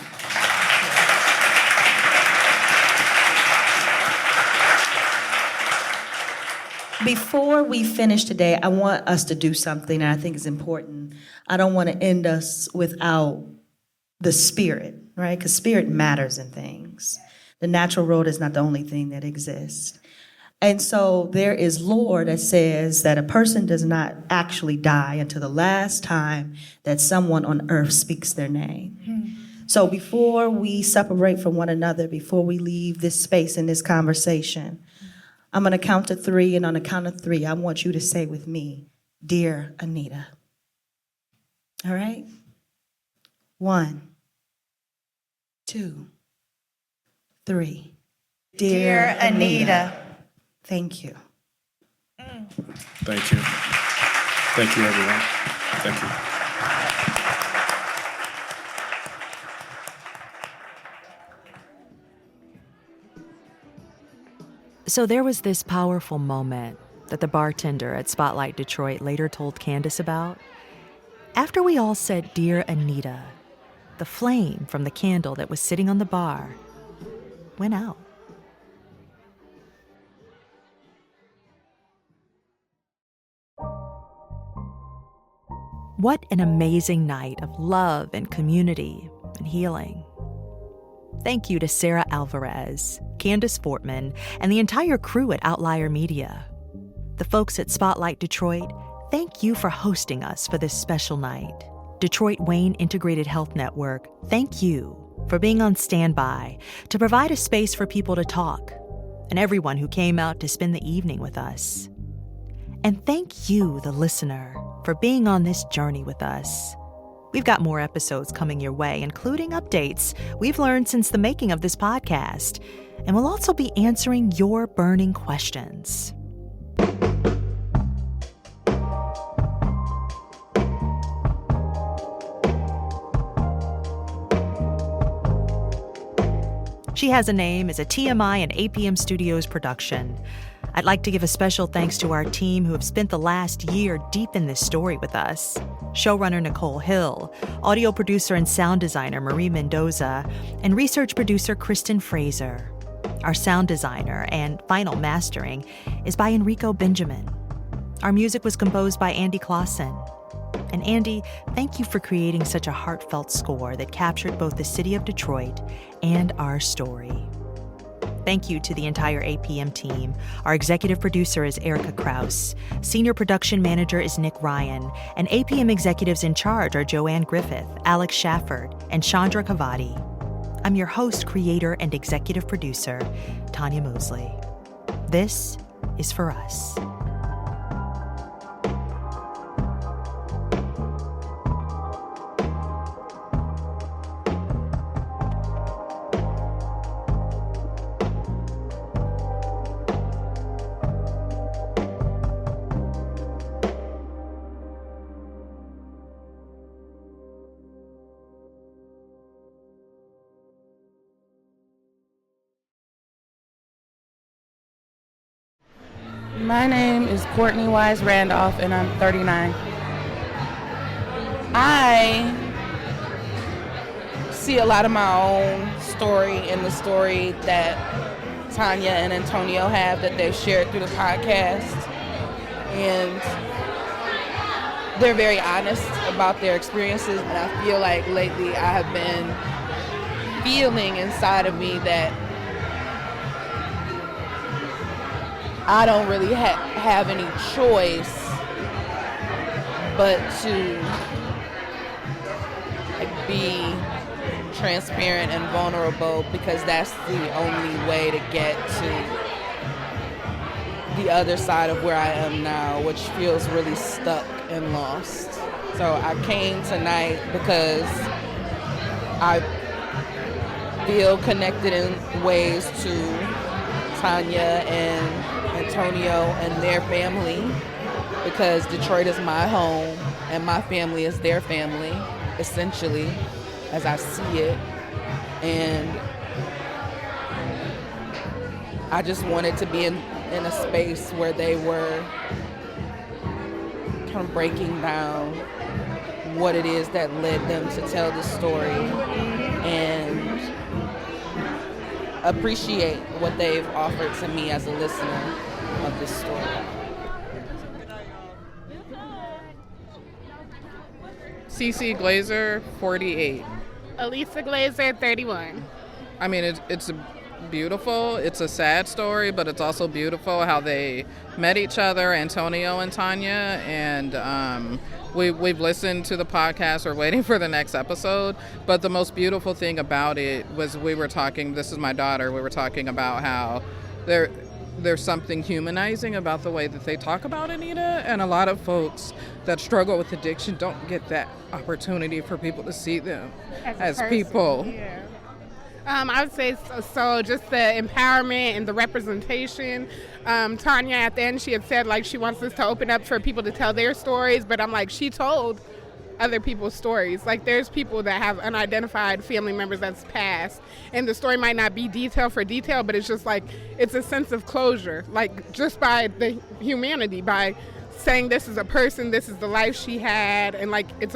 Before we finish today, I want us to do something that I think is important. I don't want to end us without the spirit, right? Because spirit matters in things. The natural world is not the only thing that exists. And so there is lore that says that a person does not actually die until the last time that someone on earth speaks their name. So before we separate from one another, before we leave this space in this conversation, I'm going to count to 3, and on the count of 3, I want you to say with me, "Dear Anita." All right? 1, 2, 3. Dear Anita. Thank you. Thank you. Thank you, everyone. Thank you. So there was this powerful moment that the bartender at Spot Lite Detroit later told Candice about. After we all said, "Dear Anita," the flame from the candle that was sitting on the bar went out. What an amazing night of love and community and healing. Thank you to Sarah Alvarez, Candice Fortman, and the entire crew at Outlier Media. The folks at Spot Lite Detroit, thank you for hosting us for this special night. Detroit Wayne Integrated Health Network, thank you for being on standby to provide a space for people to talk, and everyone who came out to spend the evening with us. And thank you, the listener, for being on this journey with us. We've got more episodes coming your way, including updates we've learned since the making of this podcast. And we'll also be answering your burning questions. She Has a Name is a TMI and APM Studios production. I'd like to give a special thanks to our team who have spent the last year deep in this story with us. Showrunner Nicole Hill, audio producer and sound designer Marie Mendoza, and research producer Kristen Fraser. Our sound designer and final mastering is by Enrico Benjamin. Our music was composed by Andy Clausen. And Andy, thank you for creating such a heartfelt score that captured both the city of Detroit and our story. Thank you to the entire APM team. Our executive producer is Erica Kraus. Senior production manager is Nick Ryan. And APM executives in charge are Joanne Griffith, Alex Shafford, and Chandra Kavadi. I'm your host, creator, and executive producer, Tonya Mosley. This is For Us. My name is Courtney Wise Randolph, and I'm 39. I see a lot of my own story in the story that Tonya and Antonio have that they've shared through the podcast. And they're very honest about their experiences. And I feel like lately I have been feeling inside of me that I don't really have any choice but to be transparent and vulnerable, because that's the only way to get to the other side of where I am now, which feels really stuck and lost. So I came tonight because I feel connected in ways to Tonya and Antonio and their family, because Detroit is my home and my family is their family, essentially, as I see it. And I just wanted to be in a space where they were kind of breaking down what it is that led them to tell the story and appreciate what they've offered to me as a listener of this story. CC Glazer, 48. Elisa Glazer, 31. I mean, it's beautiful. It's a sad story, but it's also beautiful how they met each other, Antonio and Tonya, and we've listened to the podcast. We're waiting for the next episode, but the most beautiful thing about it was this is my daughter, we were talking about how there's something humanizing about the way that they talk about Anita, and a lot of folks that struggle with addiction don't get that opportunity for people to see them as people. Yeah. I would say so just the empowerment and the representation. Tonya, at the end, she had said, like, she wants us to open up for people to tell their stories, but I'm like, she told other people's stories. Like, there's people that have unidentified family members that's passed, and the story might not be detail for detail, but it's just like, it's a sense of closure, like, just by the humanity, by saying this is a person, this is the life she had, and like, it's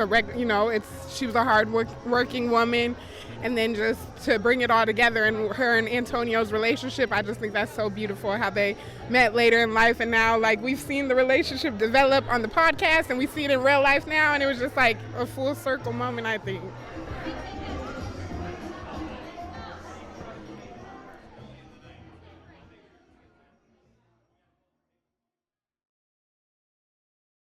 she was a hard working woman. And then just to bring it all together, and her and Antonio's relationship, I just think that's so beautiful, how they met later in life. And now, like, we've seen the relationship develop on the podcast, and we see it in real life now. And it was just like a full circle moment, I think.